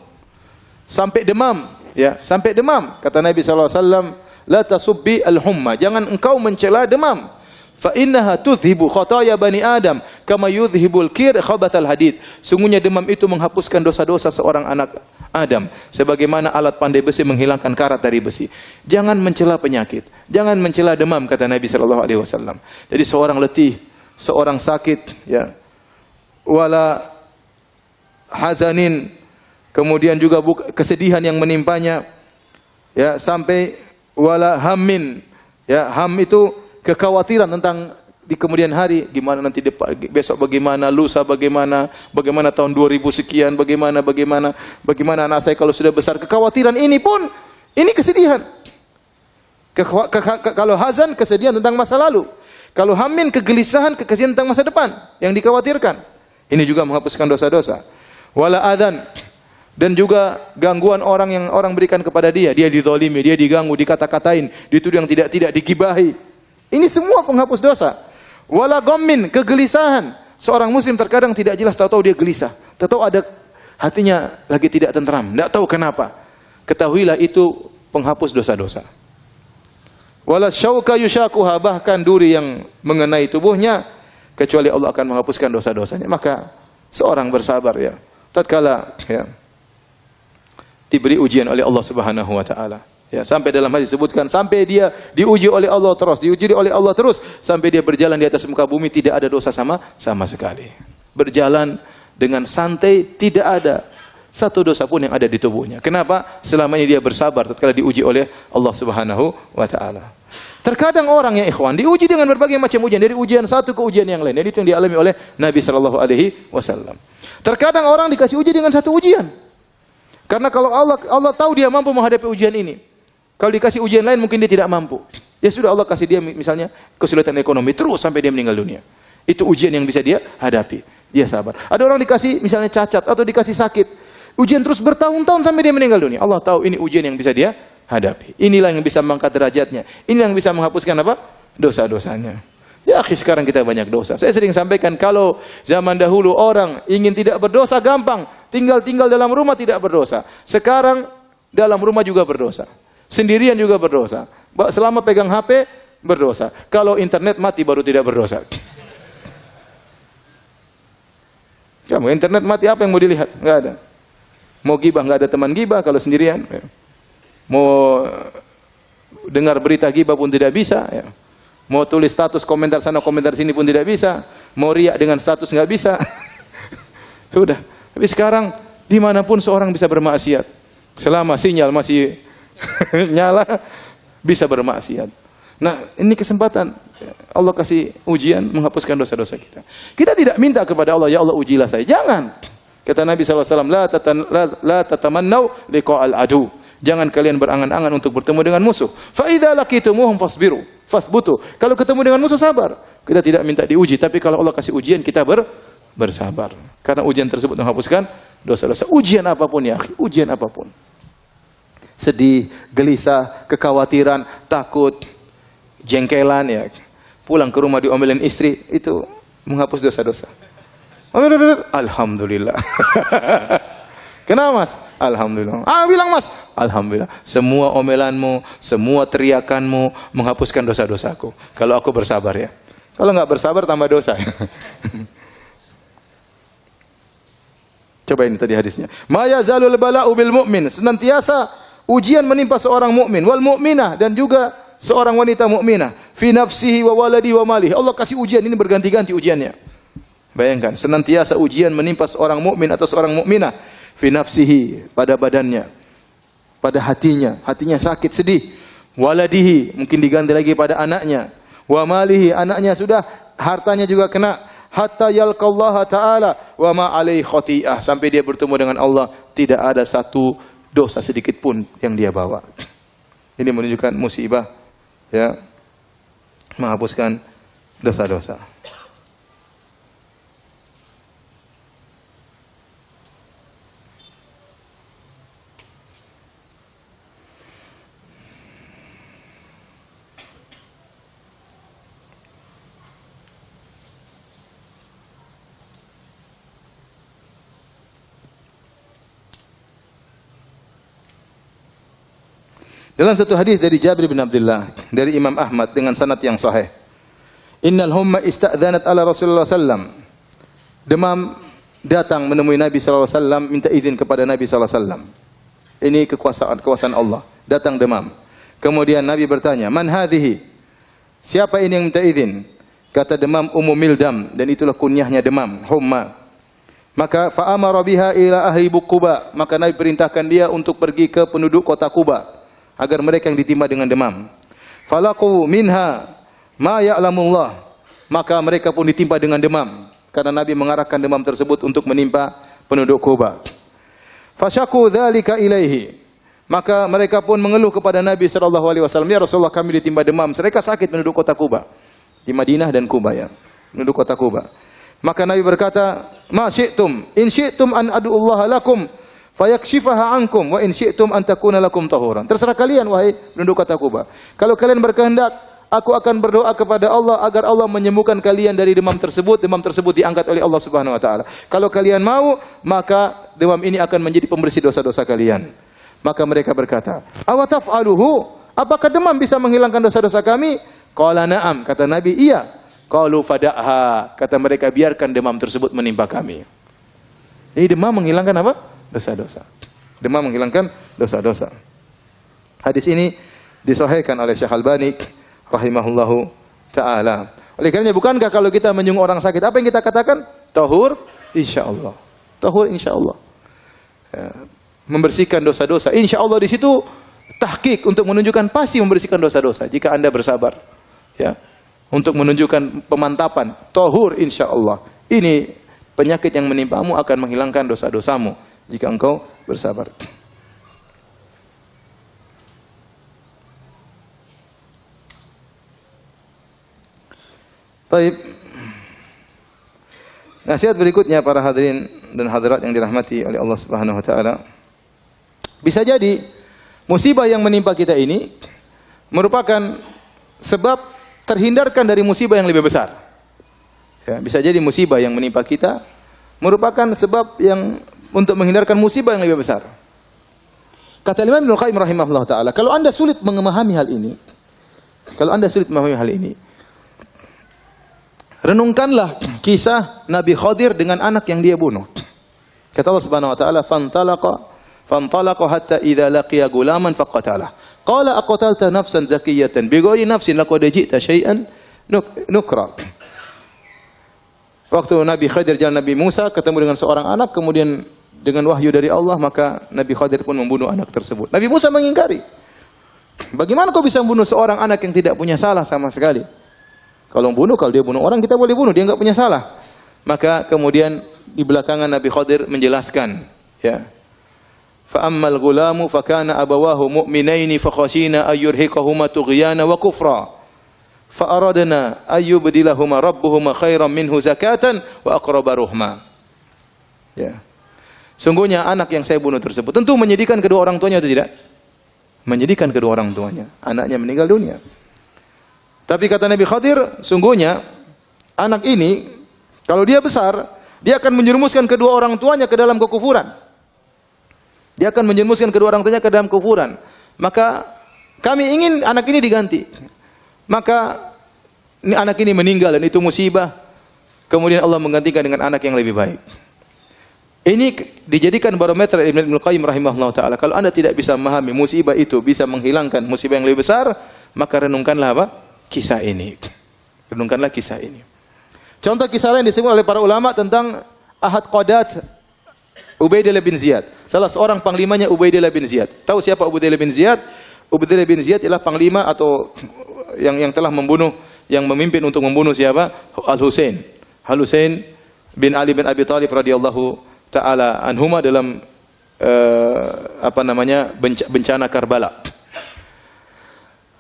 sampai demam, ya, sampai demam. Kata Nabi sallallahu alaihi wasallam, la tasubbi al-humma, jangan engkau mencela demam. Fa innaha tudhibu khataya bani Adam kama yudhibul kir khabatal hadid. Sungguhnya demam itu menghapuskan dosa-dosa seorang anak Adam sebagaimana alat pandai besi menghilangkan karat dari besi. Jangan mencela penyakit, jangan mencela demam, kata Nabi sallallahu alaihi wasallam. Jadi seorang letih, seorang sakit, ya, wala hazanin, kemudian juga kesedihan yang menimpanya, ya, sampai wala hammin, ya, ham itu kekhawatiran tentang di kemudian hari, gimana nanti besok, bagaimana lusa, bagaimana tahun 2000 sekian, bagaimana anak saya kalau sudah besar. Kekhawatiran ini pun, ini kesedihan. Kalau hazan, kesedihan tentang masa lalu. Kalau hammin, kegelisahan, kekesian tentang masa depan yang dikhawatirkan. Ini juga menghapuskan dosa-dosa. Wala adhan, dan juga gangguan orang yang orang berikan kepada dia dizalimi, dia diganggu, dikata-katain, dituduh yang tidak digibahi. Ini semua penghapus dosa. Wala ghammin, kegelisahan. Seorang muslim terkadang tidak jelas, tahu-tahu dia gelisah, tahu-tahu ada hatinya lagi tidak tenteram, tidak tahu kenapa. Ketahuilah itu penghapus dosa-dosa. Wala syauka yushakuha, bahkan duri yang mengenai tubuhnya, kecuali Allah akan menghapuskan dosa-dosanya. Maka seorang bersabar, ya, tatkala, ya, diberi ujian oleh Allah Subhanahu wa taala. Ya, sampai dalam hadis disebutkan sampai dia diuji oleh Allah terus, sampai dia berjalan di atas muka bumi tidak ada dosa sama sekali. Berjalan dengan santai, tidak ada satu dosa pun yang ada di tubuhnya. Kenapa? Selama ini dia bersabar tatkala diuji oleh Allah Subhanahu wa taala. Terkadang orang, ya ikhwan, diuji dengan berbagai macam ujian, dari ujian satu ke ujian yang lain. Jadi itu yang dialami oleh Nabi sallallahu alaihi wasallam. Terkadang orang dikasih uji dengan satu ujian. Karena kalau Allah tahu dia mampu menghadapi ujian ini. Kalau dikasih ujian lain mungkin dia tidak mampu. Ya sudah, Allah kasih dia misalnya kesulitan ekonomi terus sampai dia meninggal dunia. Itu ujian yang bisa dia hadapi. Dia sabar. Ada orang dikasih misalnya cacat atau dikasih sakit. Ujian terus bertahun-tahun sampai dia meninggal dunia. Allah tahu ini ujian yang bisa dia hadapi. Inilah yang bisa mengangkat derajatnya. Ini yang bisa menghapuskan apa? Dosa-dosanya. Ya akhi, sekarang kita banyak dosa. Saya sering sampaikan kalau zaman dahulu orang ingin tidak berdosa gampang. Tinggal dalam rumah tidak berdosa. Sekarang dalam rumah juga berdosa. Sendirian juga berdosa. Selama pegang HP berdosa. Kalau internet mati baru tidak berdosa. Kamu internet mati apa yang mau dilihat? Enggak ada. Mau gibah enggak ada teman gibah kalau sendirian. Mau dengar berita gibah pun tidak bisa. Mau tulis status komentar sana komentar sini pun tidak bisa. Mau riak dengan status enggak bisa. Sudah. Tapi sekarang dimanapun seorang bisa bermaksiat. Selama sinyal masih nyala bisa bermaksiat. Nah, ini kesempatan Allah kasih ujian menghapuskan dosa-dosa kita. Kita tidak minta kepada Allah, ya Allah ujilah saya. Jangan. Kata Nabi SAW, la tatamannau liqa'al adu. Jangan kalian berangan-angan untuk bertemu dengan musuh. Fa idza laqitumuhum fasbiru, fasbutu. Kalau ketemu dengan musuh sabar. Kita tidak minta diuji, tapi kalau Allah kasih ujian kita bersabar. Karena ujian tersebut menghapuskan dosa-dosa. Ujian apapun, ya, ujian apapun. Sedih, gelisah, kekhawatiran, takut, jengkelan, ya, pulang ke rumah diomelin istri, itu menghapus dosa-dosa. Alhamdulillah. Kenapa Mas? Alhamdulillah. Bilang Mas, alhamdulillah. Semua omelanmu, semua teriakanmu menghapuskan dosa-dosaku. Kalau aku bersabar ya. Kalau nggak bersabar tambah dosa. Coba ini tadi hadisnya. Ma yazalul bala'u bil mu'min. Senantiasa ujian menimpa seorang mukmin, wal mu'minah, dan juga seorang wanita mukminah, fi nafsihi wa waladi wa malihi. Allah kasih ujian ini berganti-ganti ujiannya. Bayangkan, senantiasa ujian menimpa seorang mukmin atau seorang mukminah, fi nafsihi, pada badannya, pada hatinya sakit, sedih. Waladihi, mungkin diganti lagi pada anaknya. Wa malihi, anaknya sudah, hartanya juga kena. Hatta yalqallaha ta'ala wa ma alaihi khati'ah, sampai dia bertemu dengan Allah, tidak ada satu dosa sedikit pun yang dia bawa. Ini menunjukkan musibah, ya, menghapuskan dosa-dosa. Dalam satu hadis dari Jabir bin Abdullah dari Imam Ahmad dengan sanad yang sahih. Innal humma ista'dzanat ala Rasulullah sallam. Demam datang menemui Nabi sallallahu alaihi wasallam, minta izin kepada Nabi sallallahu alaihi wasallam. Ini kekuasaan Allah. Datang demam. Kemudian Nabi bertanya, "Man hadhihi?" Siapa ini yang minta izin? Kata demam Ummu Mildam, dan itulah kunyahnya demam, humma. Maka fa amara biha ila ahli Quba. Maka Nabi perintahkan dia untuk pergi ke penduduk kota Quba, agar mereka yang ditimpa dengan demam. Falaqu minha ma ya'lamullah. Maka mereka pun ditimpa dengan demam, karena Nabi mengarahkan demam tersebut untuk menimpa penduduk Quba. Fasyaku dzalika ilaihi. Maka mereka pun mengeluh kepada Nabi sallallahu alaihi wasallam, "Ya Rasulullah, kami ditimpa demam." Mereka sakit penduduk kota Quba. Di Madinah dan Quba, ya. Penduduk kota Quba. Maka Nabi berkata, "Ma syi'tum, in syi'tum an ad'ullaha lakum fayakshifaha ankum wa in syi'tum an takuna lakum tahuran." Terserah kalian wahai penduduk kota Quba. Kalau kalian berkehendak, aku akan berdoa kepada Allah agar Allah menyembuhkan kalian dari demam tersebut. Demam tersebut diangkat oleh Allah Subhanahu wa taala. Kalau kalian mau, maka demam ini akan menjadi pembersih dosa-dosa kalian. Maka mereka berkata, "Awa taf'aluhu?" Apakah demam bisa menghilangkan dosa-dosa kami? Qala na'am, kata Nabi, iya. Qalu fada'ha, kata mereka, biarkan demam tersebut menimpa kami. Jadi demam menghilangkan apa? Dosa-dosa. Demam menghilangkan dosa-dosa. Hadis ini disahihkan oleh Syekh Albani rahimahullahu taala. Oleh karenanya, bukankah kalau kita menyungguh orang sakit, apa yang kita katakan? Tahur insyaallah. Tahur insyaallah. Ya, membersihkan dosa-dosa. Insyaallah di situ tahqiq untuk menunjukkan pasti membersihkan dosa-dosa jika Anda bersabar. Ya. Untuk menunjukkan pemantapan, tahur insyaallah. Ini penyakit yang menimpamu akan menghilangkan dosa-dosamu jika engkau bersabar. Baik. Nasihat berikutnya para hadirin dan hadirat yang dirahmati oleh Allah Subhanahu wa taala. Bisa jadi musibah yang menimpa kita ini merupakan sebab terhindarkan dari musibah yang lebih besar. Ya, bisa jadi musibah yang menimpa kita merupakan sebab yang untuk menghindarkan musibah yang lebih besar. Kata Imam Ibnu Qayyim rahimahullah taala, kalau Anda sulit memahami hal ini, renungkanlah kisah Nabi Khadir dengan anak yang dia bunuh. Kata Allah Subhanahu wa taala, "Fantalaqa hatta idza laqiya gulaman faqatalah. Qala aqtalta nafsan zakiyatan bighairi nafsin laqad ji'ta syai'an nukra." Waktu Nabi Khadir jalan Nabi Musa ketemu dengan seorang anak, kemudian dengan wahyu dari Allah, maka Nabi Khadir pun membunuh anak tersebut. Nabi Musa mengingkari. Bagaimana kau bisa membunuh seorang anak yang tidak punya salah sama sekali? Kalau dia bunuh orang, kita boleh bunuh, dia enggak punya salah. Maka kemudian di belakangan Nabi Khadir menjelaskan, ya. Fa ammal ghulamu fa kana abawahu mu'minaini fa khashina ayyurhiqahuma tughyana wa kufra. Fa aradna ayyubdilahuma rabbuhuma khairan minhu zakatan wa aqraba ruhma. Ya. Sungguhnya anak yang saya bunuh tersebut tentu menyedihkan kedua orang tuanya atau tidak? Menyedihkan kedua orang tuanya. Anaknya meninggal dunia. Tapi kata Nabi Khadir, sungguhnya anak ini Kalau dia besar, dia akan menjerumuskan kedua orang tuanya ke dalam kekufuran. Dia akan menjerumuskan kedua orang tuanya ke dalam kekufuran. Maka kami ingin anak ini diganti. Maka anak ini meninggal dan itu musibah. Kemudian Allah menggantikan dengan anak yang lebih baik. Ini dijadikan barometer Ibnu Qayyim rahimahullah taala. Kalau Anda tidak bisa memahami musibah itu bisa menghilangkan musibah yang lebih besar, maka renungkanlah apa? Kisah ini. Renungkanlah kisah ini. Contoh kisah lain disebut oleh para ulama tentang Ahad Qadat Ubaidillah bin Ziyad. Salah seorang panglimanya Ubaidillah bin Ziyad. Tahu siapa Ubaidillah bin Ziyad? Ubaidillah bin Ziyad ialah panglima atau yang telah membunuh, yang memimpin untuk membunuh siapa? Al-Husain. Al-Husain bin Ali bin Abi Thalib radhiyallahu taala anhuma dalam bencana Karbala.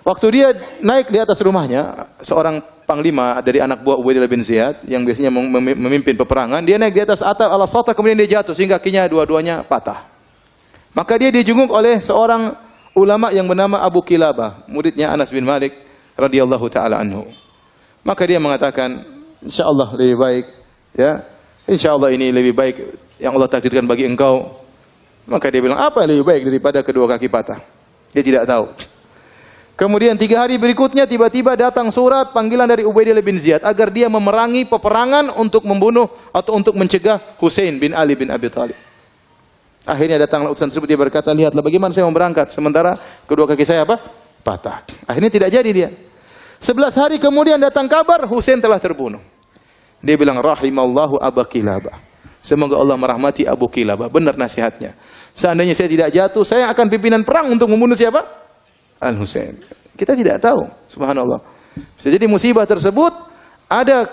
Waktu dia naik di atas rumahnya, seorang panglima dari anak buah Ubaidillah bin Ziyad yang biasanya memimpin peperangan, dia naik di atas atap al-Sata, kemudian dia jatuh sehingga kakinya dua-duanya patah. Maka dia dijunguk oleh seorang ulama yang bernama Abu Kilabah, muridnya Anas bin Malik radhiyallahu taala anhu. Maka dia mengatakan, insyaallah lebih baik, ya. Insyaallah ini lebih baik yang Allah takdirkan bagi engkau. Maka dia bilang, apa yang lebih baik daripada kedua kaki patah? Dia tidak tahu. Kemudian 3 hari berikutnya tiba-tiba datang surat panggilan dari Ubaidillah bin Ziyad agar dia memerangi peperangan untuk membunuh atau untuk mencegah Husain bin Ali bin Abi Thalib. Akhirnya datanglah utusan tersebut, dia berkata, lihatlah bagaimana saya mau berangkat sementara kedua kaki saya apa? Patah. Akhirnya tidak jadi dia. 11 hari kemudian datang kabar Husain telah terbunuh. Dia bilang, rahimallahu Abu Kilabah. Semoga Allah merahmati Abu Kilabah. Benar nasihatnya. Seandainya saya tidak jatuh, saya akan pimpinan perang untuk membunuh siapa? Al-Husain. Kita tidak tahu, subhanallah. Bisa jadi musibah tersebut ada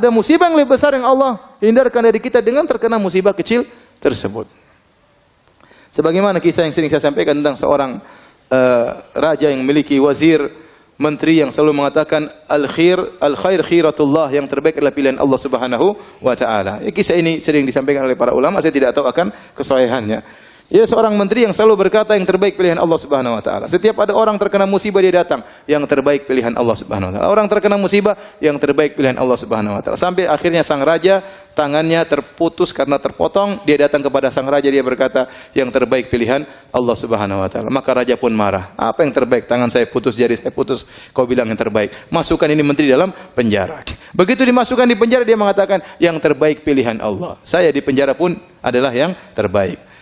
musibah yang lebih besar yang Allah hindarkan dari kita dengan terkena musibah kecil tersebut. Sebagaimana kisah yang sering saya sampaikan tentang seorang raja yang memiliki wazir, menteri yang selalu mengatakan al-khair khiratullah, yang terbaik adalah pilihan Allah Subhanahu wa taala. Kisah ini sering disampaikan oleh para ulama, saya tidak tahu akan kesahihannya. Ya, seorang menteri yang selalu berkata yang terbaik pilihan Allah Subhanahu wa taala. Setiap ada orang terkena musibah dia datang, yang terbaik pilihan Allah Subhanahu wa taala. Orang terkena musibah, yang terbaik pilihan Allah Subhanahu wa taala. Sampai akhirnya sang raja tangannya terputus karena terpotong, dia datang kepada sang raja, dia berkata, yang terbaik pilihan Allah Subhanahu wa taala. Maka raja pun marah. Apa yang terbaik? Tangan saya putus, jari saya putus, kau bilang yang terbaik. Masukkan ini menteri dalam penjara. Begitu dimasukkan di penjara, dia mengatakan yang terbaik pilihan Allah. Saya di penjara pun adalah yang terbaik.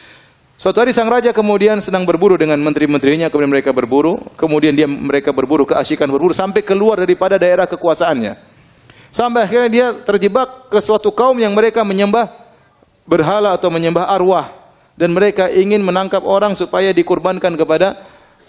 Suatu hari sang raja kemudian sedang berburu dengan menteri-menterinya, kemudian mereka berburu, kemudian mereka berburu, keasyikan berburu sampai keluar daripada daerah kekuasaannya. Sampai akhirnya dia terjebak ke suatu kaum yang mereka menyembah berhala atau menyembah arwah, dan mereka ingin menangkap orang supaya dikurbankan kepada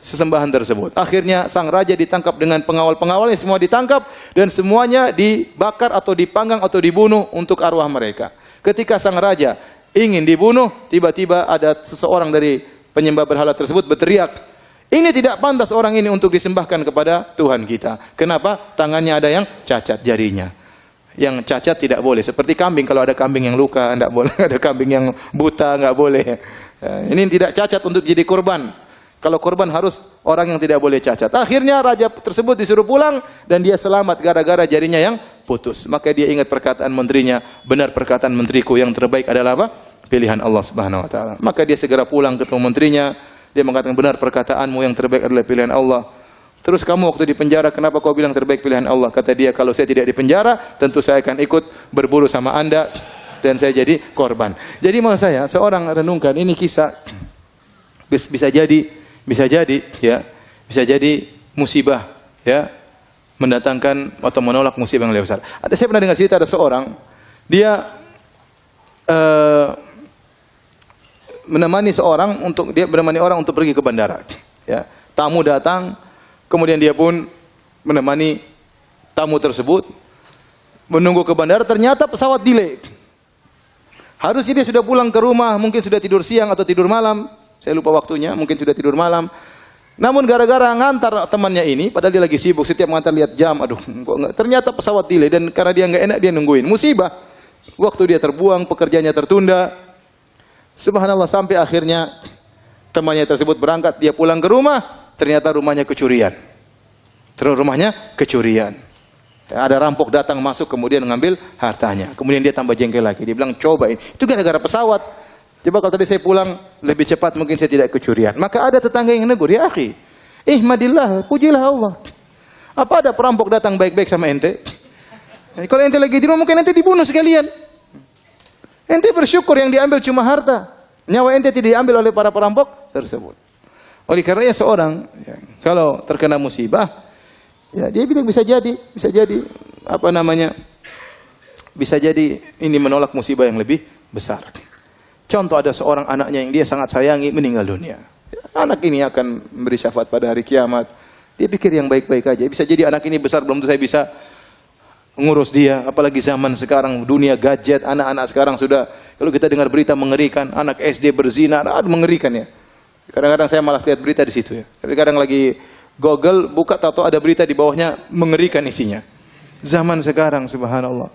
sesembahan tersebut. Akhirnya sang raja ditangkap dengan pengawal-pengawalnya, semua ditangkap dan semuanya dibakar atau dipanggang atau dibunuh untuk arwah mereka. Ketika sang raja ingin dibunuh, tiba-tiba ada seseorang dari penyembah berhala tersebut berteriak, ini tidak pantas orang ini untuk disembahkan kepada Tuhan kita. Kenapa? Tangannya ada yang cacat jarinya. Yang cacat tidak boleh. Seperti kambing, kalau ada kambing yang luka, tidak boleh. Ada kambing yang buta, tidak boleh. Ini tidak cacat untuk jadi korban. Kalau korban harus orang yang tidak boleh cacat. Akhirnya raja tersebut disuruh pulang dan dia selamat gara-gara jarinya yang putus. Maka dia ingat perkataan menterinya, benar perkataan menteriku, yang terbaik adalah apa? Pilihan Allah Subhanahu wa taala. Maka dia segera pulang ketemu menterinya, dia mengatakan, benar perkataanmu, yang terbaik adalah pilihan Allah. Terus kamu waktu di penjara kenapa kau bilang terbaik pilihan Allah? Kata dia, kalau saya tidak di penjara, tentu saya akan ikut berburu sama Anda dan saya jadi korban. Jadi maksud saya, seorang renungkan ini kisah bisa jadi musibah, ya, mendatangkan atau menolak musibah yang lebih besar. Saya pernah dengar cerita ada seorang, dia menemani orang untuk pergi ke bandara. Ya, tamu datang, kemudian dia pun menemani tamu tersebut menunggu ke bandara. Ternyata pesawat delay. Harusnya dia sudah pulang ke rumah, mungkin sudah tidur siang atau tidur malam. Saya lupa waktunya, mungkin sudah tidur malam. Namun gara-gara ngantar temannya ini, padahal dia lagi sibuk, setiap ngantar lihat jam, aduh, kok enggak. Ternyata pesawat delay dan karena dia enggak enak dia nungguin. Musibah. Waktu dia terbuang, pekerjaannya tertunda. Subhanallah, sampai akhirnya temannya tersebut berangkat, dia pulang ke rumah, ternyata rumahnya kecurian. Terus rumahnya kecurian. Ada rampok datang masuk kemudian mengambil hartanya. Kemudian dia tambah jengkel lagi. Dia bilang coba ini. Itu gara-gara pesawat. Coba kalau tadi saya pulang lebih cepat mungkin saya tidak kecurian. Maka ada tetangga yang negur, ya akhi, ihmadillah, pujilah Allah. Apa ada perampok datang baik-baik sama ente? Kalau ente lagi di rumah mungkin ente dibunuh sekalian. Ente bersyukur yang diambil cuma harta. Nyawa ente tidak diambil oleh para perampok tersebut. Oleh karenanya seorang kalau terkena musibah, ya dia bilang bisa jadi bisa jadi ini menolak musibah yang lebih besar. Contoh ada seorang anaknya yang dia sangat sayangi meninggal dunia. Anak ini akan memberi syafaat pada hari kiamat. Dia pikir yang baik-baik aja. Bisa jadi anak ini besar belum tentu saya bisa ngurus dia. Apalagi zaman sekarang dunia gadget, anak-anak sekarang sudah, kalau kita dengar berita mengerikan, anak SD berzina, mengerikan ya. Kadang-kadang saya malas lihat berita di situ ya. Tapi kadang lagi Google buka tahu ada berita di bawahnya mengerikan isinya. Zaman sekarang subhanallah.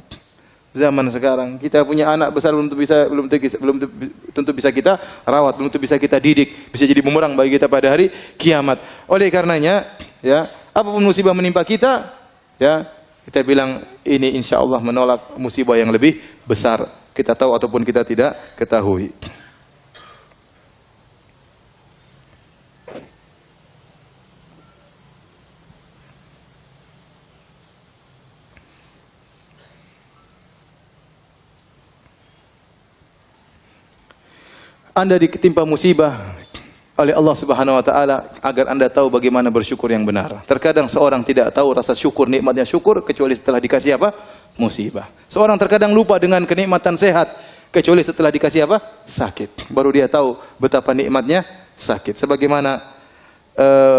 Zaman sekarang kita punya anak besar belum tentu bisa kita rawat, belum tentu bisa kita didik, bisa jadi bumerang bagi kita pada hari kiamat. Oleh karenanya, ya, apapun musibah menimpa kita, ya, kita bilang ini insyaallah menolak musibah yang lebih besar. Kita tahu ataupun kita tidak ketahui. Anda ditimpa musibah oleh Allah Subhanahu wa taala agar Anda tahu bagaimana bersyukur yang benar. Terkadang seorang tidak tahu rasa syukur, nikmatnya syukur kecuali setelah dikasih apa? Musibah. Seorang terkadang lupa dengan kenikmatan sehat kecuali setelah dikasih apa? Sakit. Baru dia tahu betapa nikmatnya sakit. Sebagaimana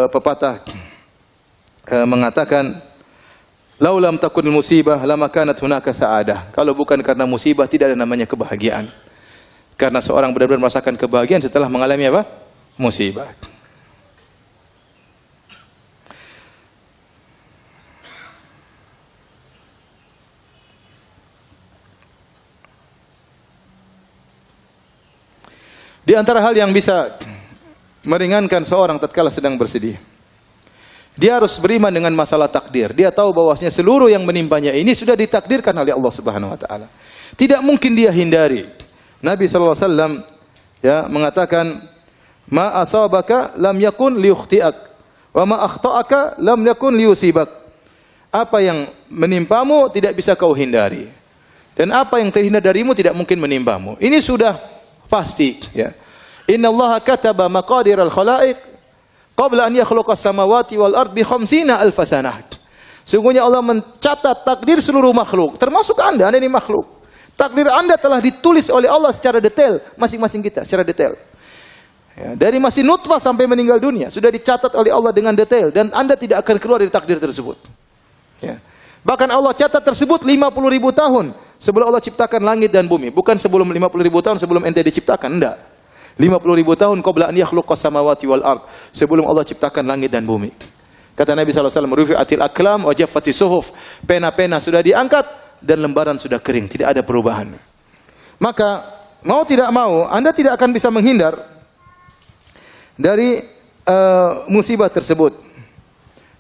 pepatah mengatakan, "Laulam takun musibah lama kanat hunaka sa'adah." Kalau bukan karena musibah tidak ada namanya kebahagiaan. Karena seorang benar-benar merasakan kebahagiaan setelah mengalami apa? Musibah. Di antara hal yang bisa meringankan seorang tatkala sedang bersedih, dia harus beriman dengan masalah takdir. Dia tahu bahwasanya seluruh yang menimpanya ini sudah ditakdirkan oleh Allah Subhanahu wa taala. Tidak mungkin dia hindari. Nabi sallallahu alaihi wasallam ya mengatakan, "Ma asabaka lam yakun liyukhti'ak, wa ma akhta'aka lam yakun liyusibak." Apa yang menimpamu tidak bisa kau hindari, dan apa yang terhindar darimu tidak mungkin menimpamu. Ini sudah pasti ya. Innallaha kataba maqadiral khalaiq qabla an yakhluqas samawati wal ard bi 50,000 sanah. Sungguhnya Allah mencatat takdir seluruh makhluk, termasuk Anda ini makhluk. Takdir Anda telah ditulis oleh Allah secara detail, masing-masing kita secara detail. Ya, dari masih nutfah sampai meninggal dunia sudah dicatat oleh Allah dengan detail dan Anda tidak akan keluar dari takdir tersebut. Ya. Bahkan Allah catat tersebut 50.000 tahun sebelum Allah ciptakan langit dan bumi, bukan sebelum 50.000 tahun sebelum ente diciptakan, enggak. 50.000 tahun qabla an yakhluqas samawati wal ard, sebelum Allah ciptakan langit dan bumi. Kata Nabi sallallahu alaihi wasallam, "Rufi'atil aqlam wa jaffatis suhuf." Pena-pena sudah diangkat dan lembaran sudah kering, tidak ada perubahan. Maka mau tidak mau Anda tidak akan bisa menghindar dari musibah tersebut.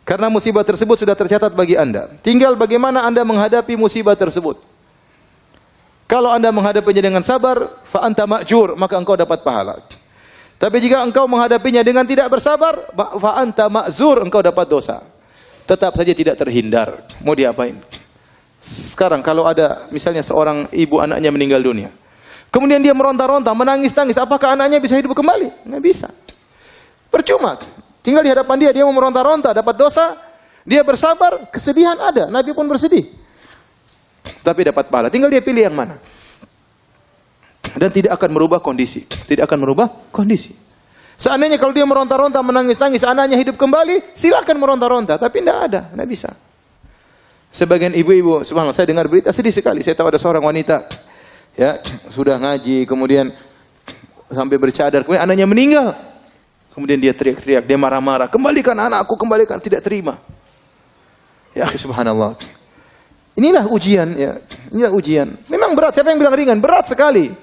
Karena musibah tersebut sudah tercatat bagi Anda. Tinggal bagaimana Anda menghadapi musibah tersebut. Kalau Anda menghadapinya dengan sabar, fa anta ma'jur, maka engkau dapat pahala. Tapi jika engkau menghadapinya dengan tidak bersabar, fa anta ma'zur, engkau dapat dosa. Tetap saja tidak terhindar. Mau diapain? Sekarang kalau ada misalnya seorang ibu anaknya meninggal dunia, kemudian dia meronta-ronta, menangis-tangis, apakah anaknya bisa hidup kembali? Nggak bisa. Percuma. Tinggal di hadapan dia mau meronta-ronta, dapat dosa. Dia bersabar, kesedihan ada. Nabi pun bersedih. Tapi dapat pahala. Tinggal dia pilih yang mana. Dan tidak akan merubah kondisi. Tidak akan merubah kondisi. Seandainya kalau dia meronta-ronta, menangis-tangis, anaknya hidup kembali, silakan meronta-ronta. Tapi tidak ada, tidak bisa. Sebagian ibu-ibu, subhanallah, saya dengar berita sedih sekali. Saya tahu ada seorang wanita, ya, sudah ngaji, kemudian sampai bercadar, kemudian anaknya meninggal. Kemudian dia teriak-teriak, dia marah-marah, "Kembalikan anakku, kembalikan." Tidak terima. Ya, subhanallah. Inilah ujian, ya. Inilah ujian. Memang berat. Siapa yang bilang ringan? Berat sekali.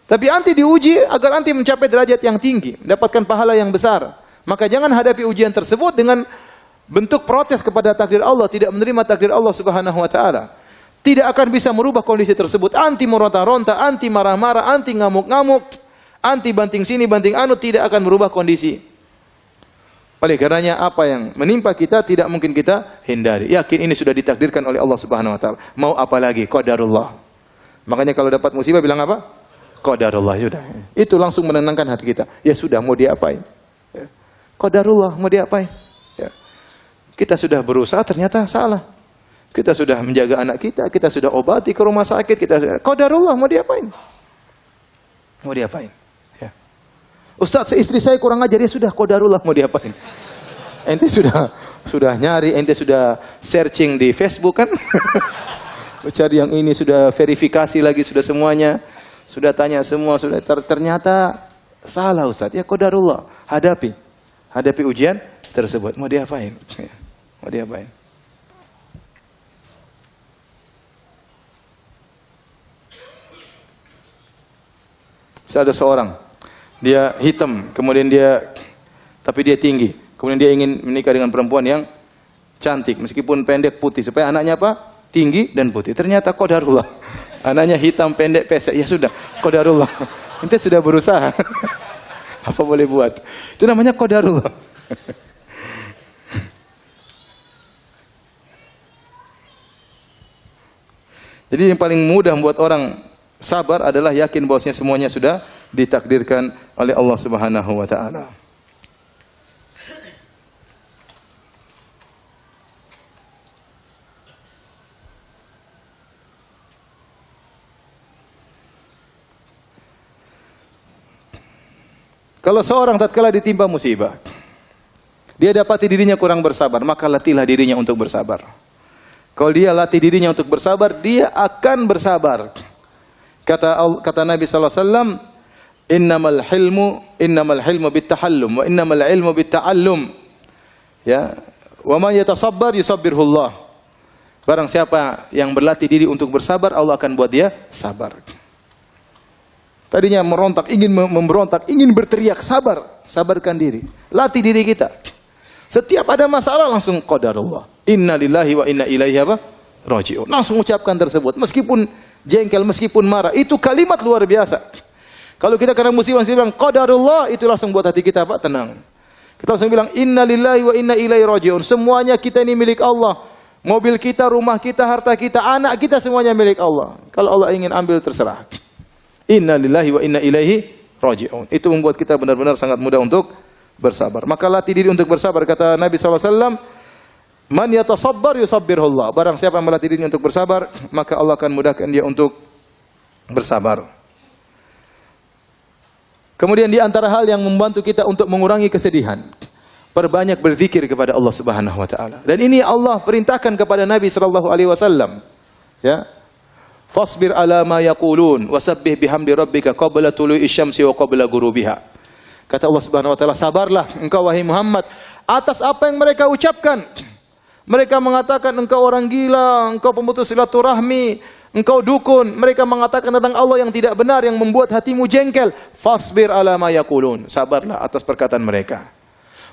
Tapi anti diuji agar anti mencapai derajat yang tinggi, mendapatkan pahala yang besar. Maka jangan hadapi ujian tersebut dengan bentuk protes kepada takdir Allah, tidak menerima takdir Allah Subhanahu wa taala, tidak akan bisa merubah kondisi tersebut. Anti meronta-ronta, anti marah-marah, anti ngamuk-ngamuk, anti banting sini banting anu, tidak akan merubah kondisi. Oleh karenanya apa yang menimpa kita tidak mungkin kita hindari. Yakin ini sudah ditakdirkan oleh Allah Subhanahu wa taala. Mau apa lagi? Qadarullah. Makanya kalau dapat musibah bilang apa? Qadarullah, sudah. Itu langsung menenangkan hati kita. Ya sudah, mau diapain? Ya. Qadarullah, mau diapain? Ya. Kita sudah berusaha, ternyata salah. Kita sudah menjaga anak kita sudah obati ke rumah sakit, qadarullah, mau diapain? Mau diapain? Ya. Ustaz, istri saya kurang ajar, ya sudah, qadarullah, mau diapain? Ente sudah nyari, ente sudah searching di Facebook kan? Cari yang ini, sudah verifikasi lagi, sudah semuanya, sudah tanya semua, sudah ternyata salah Ustaz. Ya qadarullah, hadapi ujian tersebut. Mau diapain? Ya. Mau diapain? Misalnya ada seorang, dia hitam, kemudian tapi dia tinggi, kemudian dia ingin menikah dengan perempuan yang cantik, meskipun pendek putih, supaya anaknya apa? Tinggi dan putih. Ternyata qadarullah, anaknya hitam, pendek, pesek. Ya sudah, qadarullah. Ente sudah berusaha. Apa boleh buat? Itu namanya qadarullah. Jadi yang paling mudah membuat orang sabar adalah yakin bahwasanya semuanya sudah ditakdirkan oleh Allah Subhanahu wa taala. Kalau seorang tatkala ditimpa musibah, dia dapati dirinya kurang bersabar, maka latihlah dirinya untuk bersabar. Kalau dia latih dirinya untuk bersabar, dia akan bersabar. Kata Nabi sallallahu alaihi wasallam, innamal hilmu bittahallum wa innamal ilmu bitta'allum. Ya, wa man yatasabbar yusabbirhullah. Barang siapa yang berlatih diri untuk bersabar, Allah akan buat dia sabar. Tadinya merontak, ingin memberontak, ingin berteriak, sabarkan diri. Latih diri kita. Setiap ada masalah langsung qadarullah. Inna lillahi wa inna ilaihi raji'un. Langsung ucapkan tersebut. Meskipun jengkel, meskipun marah. Itu kalimat luar biasa. Kalau kita kena musibah, kita bilang qadarullah, itu langsung buat hati kita apa? Tenang. Kita langsung bilang inna lillahi wa inna ilaihi raji'un. Semuanya kita ini milik Allah. Mobil kita, rumah kita, harta kita, anak kita, semuanya milik Allah. Kalau Allah ingin ambil, terserah. Inna lillahi wa inna ilaihi raji'un. Itu membuat kita benar-benar sangat mudah untuk bersabar. Maka latih diri untuk bersabar. Kata Nabi SAW, man yatasabbar yusabbirhullah. Barang siapa yang melatih diri untuk bersabar, maka Allah akan mudahkan dia untuk bersabar. Kemudian di antara hal yang membantu kita untuk mengurangi kesedihan, perbanyak berzikir kepada Allah Subhanahu wa taala. Dan ini Allah perintahkan kepada Nabi sallallahu alaihi wasallam. Ya. Fasbir ala ma yaqulun wasabbih bihamdi rabbika qabla tulu'i syamsi wa qabla ghurubiha. Kata Allah Subhanahu wa taala, sabarlah engkau wahai Muhammad atas apa yang mereka ucapkan. Mereka mengatakan engkau orang gila, engkau pemutus silaturahmi, engkau dukun. Mereka mengatakan tentang Allah yang tidak benar, yang membuat hatimu jengkel. Fasbir ala ma yaqulun. Sabarlah atas perkataan mereka.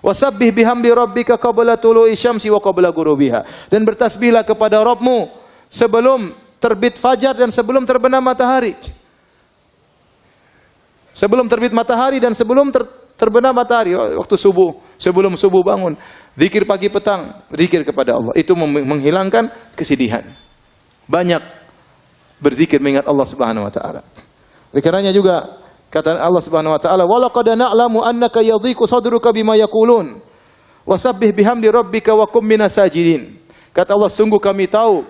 Wasabbih bihamdi rabbika qabla tulu'i syamsi wa qabla ghurubiha. Dan bertasbihlah kepada Rabbmu sebelum terbit fajar dan sebelum terbenam matahari. Sebelum terbit matahari dan sebelum terbenam matahari, waktu subuh, sebelum subuh bangun, zikir pagi petang, zikir kepada Allah. Itu menghilangkan kesedihan. Banyak berzikir mengingat Allah Subhanahu wa taala. Oleh karenanya juga kata Allah Subhanahu wa taala, "Wa laqad na'lamu annaka yadhiqu sadruka bima yaqulun. Wasabbih bihamdi rabbika wa kum minas sajidin." Kata Allah, sungguh kami tahu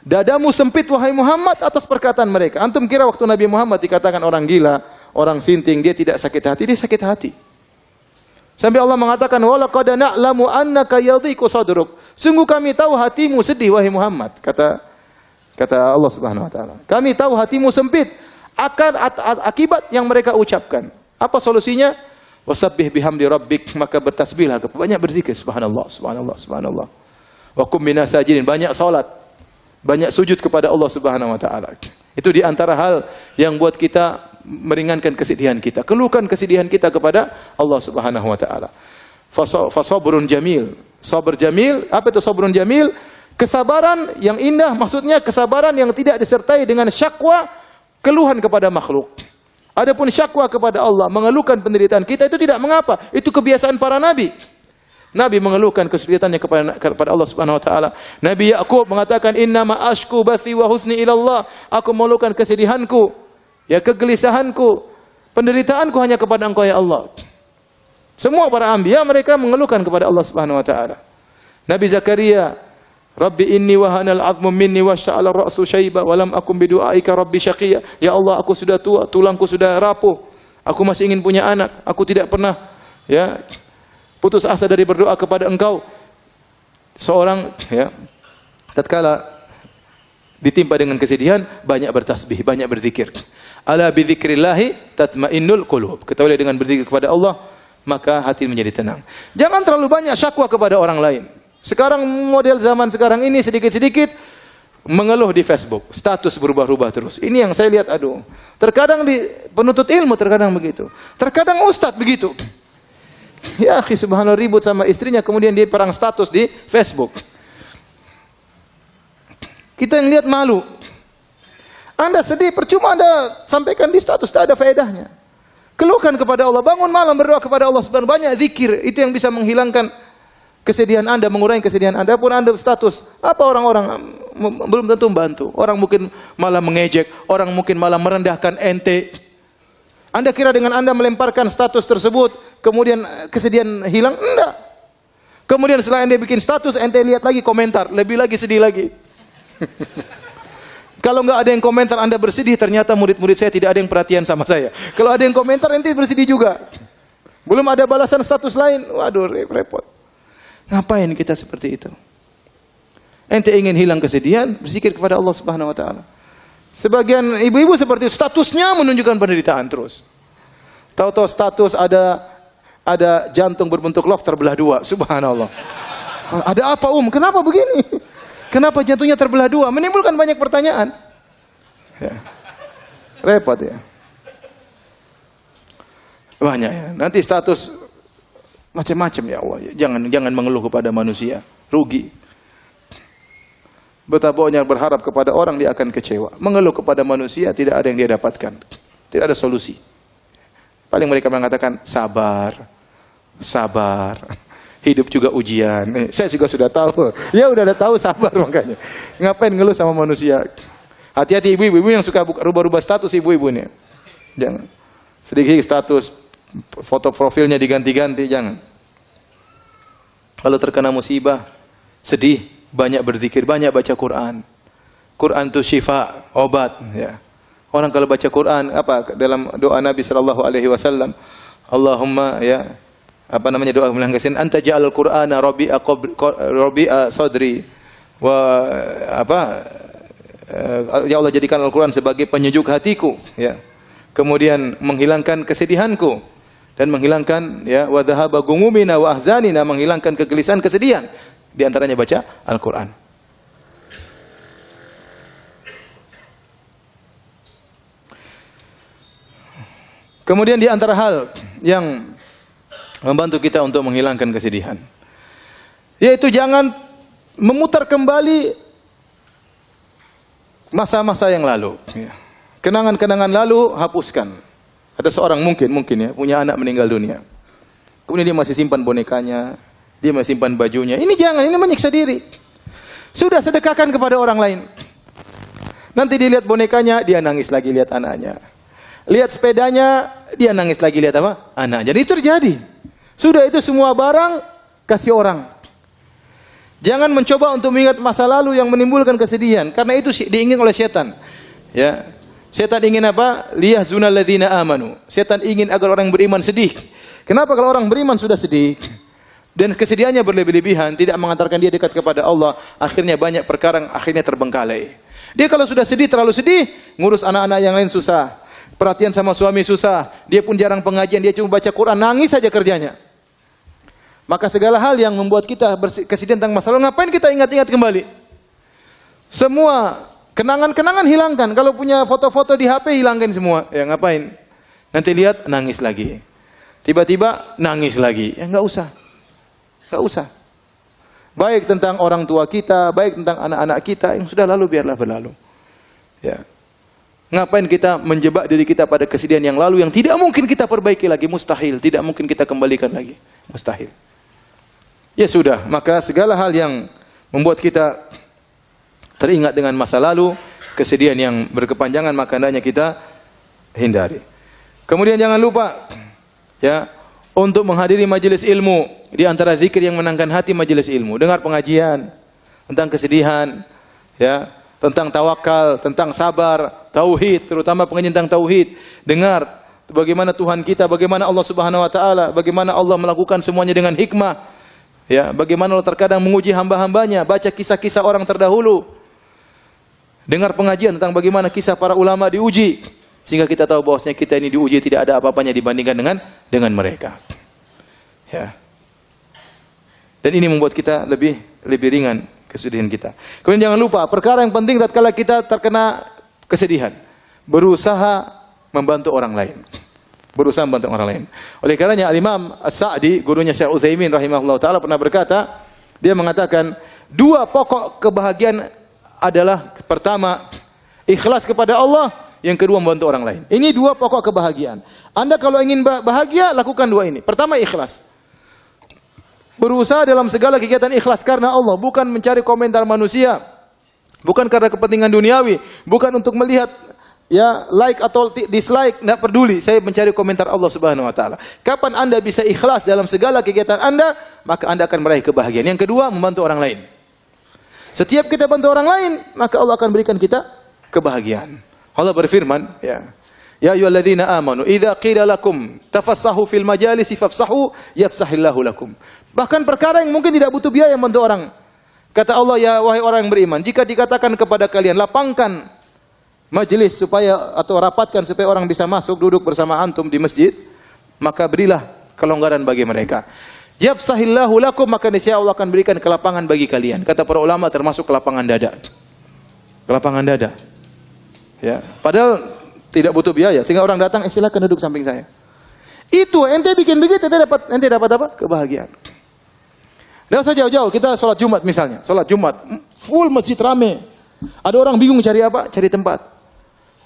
dadamu sempit wahai Muhammad atas perkataan mereka. Antum kira waktu Nabi Muhammad dikatakan orang gila, orang sinting, dia tidak sakit hati? Dia sakit hati. Sampai Allah mengatakan, "Wa laqad na'lamu annaka yadhiqu sadruk." Sungguh kami tahu hatimu sedih wahai Muhammad. Kata Allah Subhanahu wa taala. Kami tahu hatimu sempit akan akibat yang mereka ucapkan. Apa solusinya? Wasabbih bihamdi rabbik, maka bertasbihlah, banyak berzikir, subhanallah, subhanallah, subhanallah. Wa kum minas sajidin, banyak salat. Banyak sujud kepada Allah Subhanahu wa taala. Itu di antara hal yang buat kita meringankan kesedihan kita. Keluhkan kesedihan kita kepada Allah Subhanahu wa taala. Fasabrun jamil. Sabar jamil, apa itu sabrun jamil? Kesabaran yang indah, maksudnya kesabaran yang tidak disertai dengan syakwa, keluhan kepada makhluk. Adapun syakwa kepada Allah, mengeluhkan penderitaan kita, itu tidak mengapa. Itu kebiasaan para nabi. Nabi mengeluhkan kesulitannya kepada Allah Subhanahu wa taala. Nabi Yakub mengatakan, "Innama ashku bathi wa husni ila Allah." Aku mengeluhkan kesedihanku, ya kegelisahanku, penderitaanku hanya kepada Engkau ya Allah. Semua para anbiya mereka mengeluhkan kepada Allah Subhanahu wa taala. Nabi Zakaria, "Rabbi inni wahanal 'azmu minni washta'ala ar-ra'su syaiba wa lam akum bidu'aika rabbi syaqiyya." Ya Allah, aku sudah tua, tulangku sudah rapuh. Aku masih ingin punya anak. Aku tidak pernah putus asa dari berdoa kepada Engkau. Seorang tatkala ditimpa dengan kesedihan, banyak bertasbih, banyak berzikir. Ala bi dzikrillah tatmainnul qulub. Ketahuilah dengan berzikir kepada Allah, maka hati menjadi tenang. Jangan terlalu banyak syakwa kepada orang lain. Sekarang model zaman sekarang ini sedikit-sedikit mengeluh di Facebook, status berubah-ubah terus. Ini yang saya lihat, aduh. Terkadang di penuntut ilmu terkadang begitu. Terkadang ustadz begitu. Ya, akhi subhanallah, ribut sama istrinya kemudian dia perang status di Facebook. Kita yang lihat malu. Anda sedih, percuma Anda sampaikan di status, tak ada faedahnya. Keluhkan kepada Allah, bangun malam berdoa kepada Allah Subhanahu, banyak zikir, itu yang bisa menghilangkan kesedihan Anda, mengurangi kesedihan Anda. Pun Anda status, apa orang-orang belum tentu membantu. Orang mungkin malah mengejek, orang mungkin malah merendahkan ente. Anda kira dengan Anda melemparkan status tersebut, kemudian kesedihan hilang? Enggak. Kemudian setelah Anda bikin status, ente lihat lagi komentar, lebih lagi sedih lagi. Kalau enggak ada yang komentar, Anda bersedih, ternyata murid-murid saya tidak ada yang perhatian sama saya. Kalau ada yang komentar, ente bersedih juga. Belum ada balasan status lain, waduh repot. Ngapain kita seperti itu? Ente ingin hilang kesedihan, berzikir kepada Allah Subhanahu wa taala. Sebagian ibu-ibu seperti itu, statusnya menunjukkan penderitaan terus. Tahu-tahu status ada jantung berbentuk love terbelah dua, subhanallah. Ada apa Kenapa begini? Kenapa jantungnya terbelah dua? Menimbulkan banyak pertanyaan. Ya. Repot ya. Banyak ya. Nanti status macam-macam ya Allah. Jangan mengeluh kepada manusia, rugi. Betapa banyak berharap kepada orang, dia akan kecewa. Mengeluh kepada manusia tidak ada yang dia dapatkan. Tidak ada solusi. Paling mereka mengatakan sabar. Hidup juga ujian. Saya juga sudah tahu. Ya udah ada tahu, sabar makanya. Ngapain ngeluh sama manusia? Hati-hati ibu-ibu yang suka rubah-rubah status ibu-ibu ini. Jangan. Sedikit status, foto profilnya diganti-ganti, jangan. Kalau terkena musibah, sedih, banyak berzikir, banyak baca Quran. Quran itu syifa, obat. Ya. Orang kalau baca Quran, apa dalam doa Nabi sallallahu alaihi wasallam, Allahumma doa bilang kesin, anta ja'al Qur'ana rabi'a sadri wa ya Allah, jadikan Al-Qur'an sebagai penyejuk hatiku, ya. Kemudian menghilangkan kesedihanku dan menghilangkan wa dhahaba gumumina wa ahzanina, menghilangkan kegelisahan, kesedihan. Di antaranya baca Al-Qur'an. Kemudian di antara hal yang membantu kita untuk menghilangkan kesedihan, yaitu jangan memutar kembali masa-masa yang lalu. Kenangan-kenangan lalu hapuskan. Ada seorang mungkin ya punya anak meninggal dunia, kemudian dia masih simpan bonekanya, dia masih simpan bajunya. Ini jangan, ini menyiksa diri. Sudah sedekahkan kepada orang lain. Nanti dilihat bonekanya, dia nangis lagi lihat anaknya. Lihat sepedanya, dia nangis lagi lihat apa? Anaknya. Jadi itu terjadi. Sudah, itu semua barang kasih orang. Jangan mencoba untuk mengingat masa lalu yang menimbulkan kesedihan, karena itu diingin oleh setan. Ya. Setan ingin apa? Liyahzunal ladzina amanu. Setan ingin agar orang beriman sedih. Kenapa kalau orang beriman sudah sedih dan kesedihannya berlebih-lebihan, tidak mengantarkan dia dekat kepada Allah, akhirnya banyak perkara akhirnya terbengkalai. Dia kalau sudah sedih, terlalu sedih, ngurus anak-anak yang lain susah. Perhatian sama suami susah. Dia pun jarang pengajian, dia cuma baca Quran, nangis saja kerjanya. Maka segala hal yang membuat kita kesedihan tentang masa lalu, ngapain kita ingat-ingat kembali? Semua kenangan-kenangan hilangkan. Kalau punya foto-foto di HP, hilangkan semua. Ya ngapain? Nanti lihat, nangis lagi. Tiba-tiba nangis lagi. Ya enggak usah. Enggak usah. Baik tentang orang tua kita, baik tentang anak-anak kita, yang sudah lalu biarlah berlalu. Ya. Ngapain kita menjebak diri kita pada kesedihan yang lalu yang tidak mungkin kita perbaiki lagi, mustahil, tidak mungkin kita kembalikan lagi, mustahil. Ya sudah, maka segala hal yang membuat kita teringat dengan masa lalu, kesedihan yang berkepanjangan, maka hendaknya kita hindari. Kemudian jangan lupa ya untuk menghadiri majelis ilmu. Di antara zikir yang menenangkan hati majelis ilmu, dengar pengajian tentang kesedihan, ya, tentang tawakal, tentang sabar, tauhid, terutama pengajian tentang tauhid. Dengar bagaimana Tuhan kita, bagaimana Allah Subhanahu wa taala, bagaimana Allah melakukan semuanya dengan hikmah. Ya, bagaimana Allah terkadang menguji hamba-hambanya, baca kisah-kisah orang terdahulu. Dengar pengajian tentang bagaimana kisah para ulama diuji, sehingga kita tahu bahwasanya kita ini diuji tidak ada apa-apanya dibandingkan dengan mereka. Ya. Dan ini membuat kita lebih ringan kesedihan kita. Kemudian jangan lupa perkara yang penting tatkala kita terkena kesedihan, berusaha membantu orang lain. Berusaha membantu orang lain. Oleh karenanya Al-Imam As-Sa'di, gurunya Syekh Utsaimin rahimahullah taala pernah berkata, dia mengatakan, dua pokok kebahagiaan adalah pertama ikhlas kepada Allah, yang kedua membantu orang lain. Ini dua pokok kebahagiaan. Anda kalau ingin bahagia, lakukan dua ini. Pertama ikhlas. Berusaha dalam segala kegiatan ikhlas karena Allah, bukan mencari komentar manusia, bukan karena kepentingan duniawi, bukan untuk melihat ya like atau dislike, tidak peduli. Saya mencari komentar Allah Subhanahu wa taala. Kapan Anda bisa ikhlas dalam segala kegiatan Anda, maka Anda akan meraih kebahagiaan. Yang kedua, membantu orang lain. Setiap kita bantu orang lain, maka Allah akan berikan kita kebahagiaan. Allah berfirman, ya ayyuhalladzina amanu idza qila lakum tafassahu fil majalisi fafsahu yafsahillahu lakum. Bahkan perkara yang mungkin tidak butuh biaya membantu orang. Kata Allah, ya wahai orang yang beriman, jika dikatakan kepada kalian lapangkan majelis supaya atau rapatkan supaya orang bisa masuk duduk bersama antum di masjid, maka berilah kelonggaran bagi mereka. Yafsahillahu lakum, maka niscaya Allah akan berikan kelapangan bagi kalian. Kata para ulama termasuk kelapangan dada. Kelapangan dada. Ya, padahal tidak butuh biaya sehingga orang datang, silakan duduk samping saya. Itu ente bikin begitu, ente dapat apa? Kebahagiaan. Tidak usah jauh-jauh, kita sholat Jumat misalnya, sholat Jumat full masjid rame. Ada orang bingung cari apa? Cari tempat.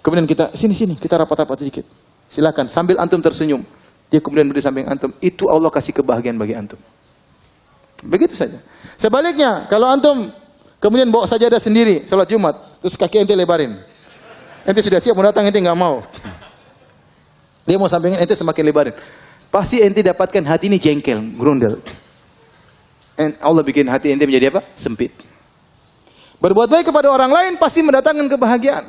Kemudian kita sini kita rapat-rapat sedikit. Silakan sambil antum tersenyum. Dia kemudian berdiri samping antum. Itu Allah kasih kebahagiaan bagi antum. Begitu saja. Sebaliknya, kalau antum kemudian bawa sajadah sendiri sholat Jumat, terus kaki ente lebarin. Ente sudah siap mau datang, ente nggak mau. Dia mau sampingin, ente semakin lebarin. Pasti ente dapatkan hati ini jengkel, grundel. Allah bikin hati ente menjadi apa? Sempit. Berbuat baik kepada orang lain pasti mendatangkan kebahagiaan.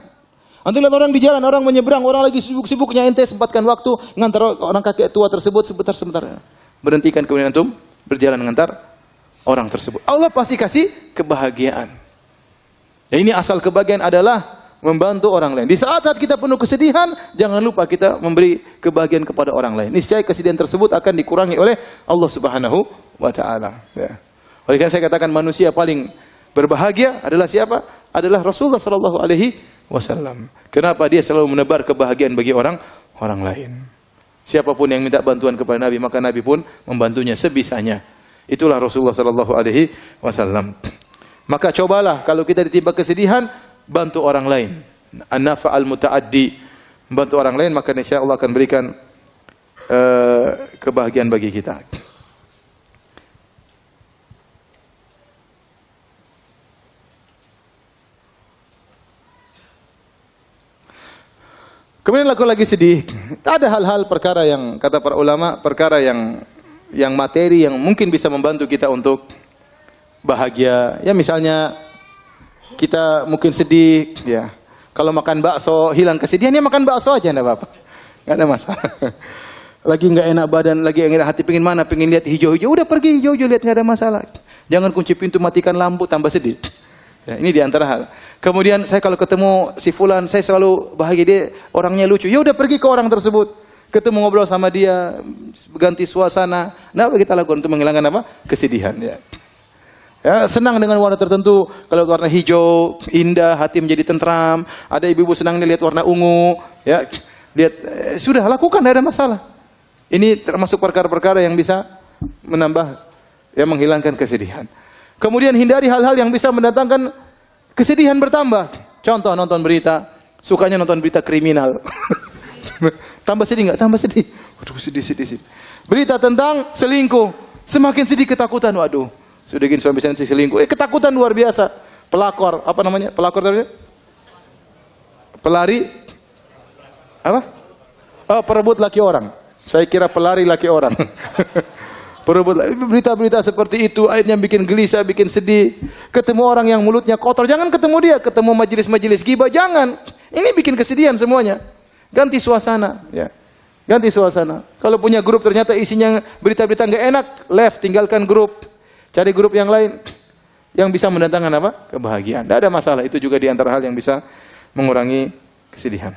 Antum lihat orang di jalan, orang menyeberang, orang lagi sibuk-sibuknya, ente sempatkan waktu ngantar orang kakek tua tersebut sebentar. Berhentikan kemudian antum berjalan ngantar orang tersebut. Allah pasti kasih kebahagiaan. Dan ini asal kebahagiaan adalah membantu orang lain. Di saat-saat kita penuh kesedihan, jangan lupa kita memberi kebahagiaan kepada orang lain. Niscaya kesedihan tersebut akan dikurangi oleh Allah Subhanahu wa taala. Ya. Oleh karena saya katakan manusia paling berbahagia adalah siapa? Adalah Rasulullah sallallahu alaihi wasallam. Kenapa? Dia selalu menebar kebahagiaan bagi orang lain. Siapapun yang minta bantuan kepada Nabi, maka Nabi pun membantunya sebisanya. Itulah Rasulullah sallallahu alaihi wasallam. Maka cobalah kalau kita ditimpa kesedihan, bantu orang lain. An-nafa'al muta'addi, bantu orang lain, maka insya Allah akan berikan kebahagiaan bagi kita. Kemudian aku lagi sedih. Ada hal-hal perkara yang kata para ulama, perkara yang materi yang mungkin bisa membantu kita untuk bahagia. Ya misalnya kita mungkin sedih, ya. Kalau makan bakso hilang kesedihan, ya makan bakso aja enggak apa-apa. Enggak ada masalah. Lagi enggak enak badan, lagi enggak hati pengin mana, pengin lihat hijau-hijau, udah pergi hijau-hijau lihat, enggak ada masalah. Jangan kunci pintu, matikan lampu, tambah sedih. Ya, ini di antara hal. Kemudian saya kalau ketemu si fulan, saya selalu bahagia, dia orangnya lucu. Ya udah pergi ke orang tersebut. Ketemu ngobrol sama dia, ganti suasana. Nah, apa kita lakukan untuk menghilangkan apa? Kesedihan, ya. Ya, senang dengan warna tertentu. Kalau warna hijau, indah, hati menjadi tentram. Ada ibu-ibu senang lihat warna ungu, ya. Lihat sudah lakukan, tidak ada masalah. Ini termasuk perkara-perkara yang bisa menambah, ya, menghilangkan kesedihan. Kemudian hindari hal-hal yang bisa mendatangkan kesedihan bertambah. Contoh nonton berita, sukanya nonton berita kriminal. Tambah sedih enggak? Tambah sedih. Waduh, sedih. Berita tentang selingkuh, semakin sedih ketakutan. Waduh, sudah gini suami saya selingkuh. Ketakutan luar biasa. Pelakor, apa namanya? Pelakor tadi? Pelari apa? Oh, perebut laki orang. Saya kira pelari laki orang. Perebut berita-berita seperti itu akhirnya bikin gelisah, bikin sedih. Ketemu orang yang mulutnya kotor, jangan ketemu dia. Ketemu majelis-majelis ghibah, jangan. Ini bikin kesedihan semuanya. Ganti suasana, ya. Ganti suasana. Kalau punya grup ternyata isinya berita-berita enggak enak, left, tinggalkan grup. Cari grup yang lain yang bisa mendatangkan apa? Kebahagiaan. Tidak ada masalah. Itu juga di antara hal yang bisa mengurangi kesedihan.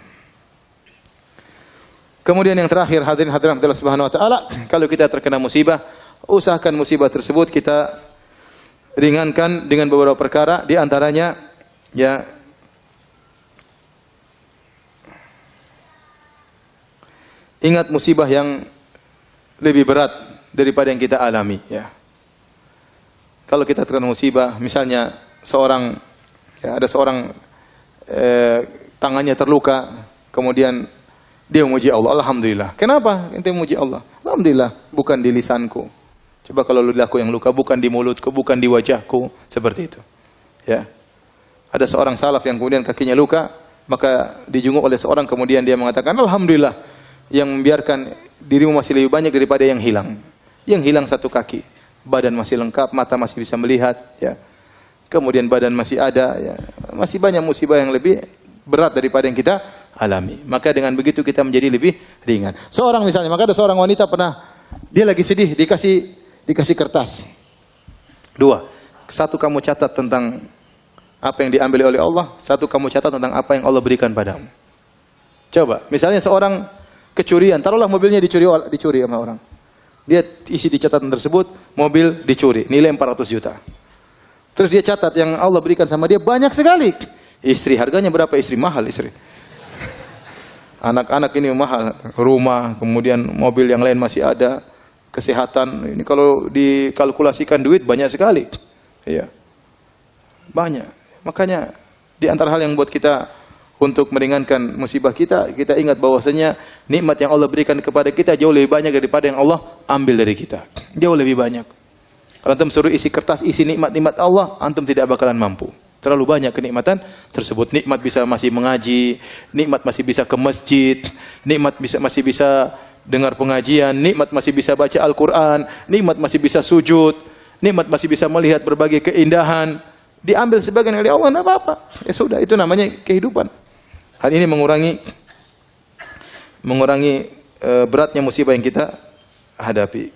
Kemudian yang terakhir, hadirin hadirat Allah Subhanahu wa taala, kalau kita terkena musibah, usahakan musibah tersebut kita ringankan dengan beberapa perkara, di antaranya ya ingat musibah yang lebih berat daripada yang kita alami, ya. Kalau kita terkena musibah, misalnya ada seorang tangannya terluka, kemudian dia memuji Allah, alhamdulillah. Kenapa ente memuji Allah? Alhamdulillah, bukan di lisanku. Coba kalau lidahku yang luka, bukan di mulutku, bukan di wajahku, seperti itu. Ya. Ada seorang salaf yang kemudian kakinya luka, maka dijunguk oleh seorang, kemudian dia mengatakan, alhamdulillah, yang membiarkan dirimu masih lebih banyak daripada yang hilang. Yang hilang satu kaki, badan masih lengkap, mata masih bisa melihat, ya. Kemudian badan masih ada, ya. Masih banyak musibah yang lebih berat daripada yang kita alami. Maka dengan begitu kita menjadi lebih ringan. Seorang misalnya, maka ada seorang wanita pernah, dia lagi sedih, dikasih kertas. 2. Satu, kamu catat tentang apa yang diambil oleh Allah. 1, kamu catat tentang apa yang Allah berikan padamu. Coba, misalnya seorang kecurian, taruhlah mobilnya dicuri sama orang. Dia isi di catatan tersebut, mobil dicuri, nilai 400 juta. Terus dia catat yang Allah berikan sama dia banyak sekali. Istri, harganya berapa istri? Mahal istri. Anak-anak ini mahal. Rumah, kemudian mobil yang lain masih ada. Kesehatan, ini kalau dikalkulasikan duit banyak sekali. Iya. Banyak. Makanya di antara hal yang buat kita untuk meringankan musibah kita ingat bahwasanya nikmat yang Allah berikan kepada kita jauh lebih banyak daripada yang Allah ambil dari kita. Jauh lebih banyak. Kalau antum suruh isi kertas, isi nikmat-nikmat Allah, antum tidak bakalan mampu. Terlalu banyak kenikmatan tersebut. Nikmat bisa masih mengaji, nikmat masih bisa ke masjid, nikmat masih bisa dengar pengajian, nikmat masih bisa baca Al-Quran, nikmat masih bisa sujud, nikmat masih bisa melihat berbagai keindahan. Diambil sebagian oleh Allah, tidak apa-apa. Ya sudah, itu namanya kehidupan. Hal ini mengurangi beratnya musibah yang kita hadapi.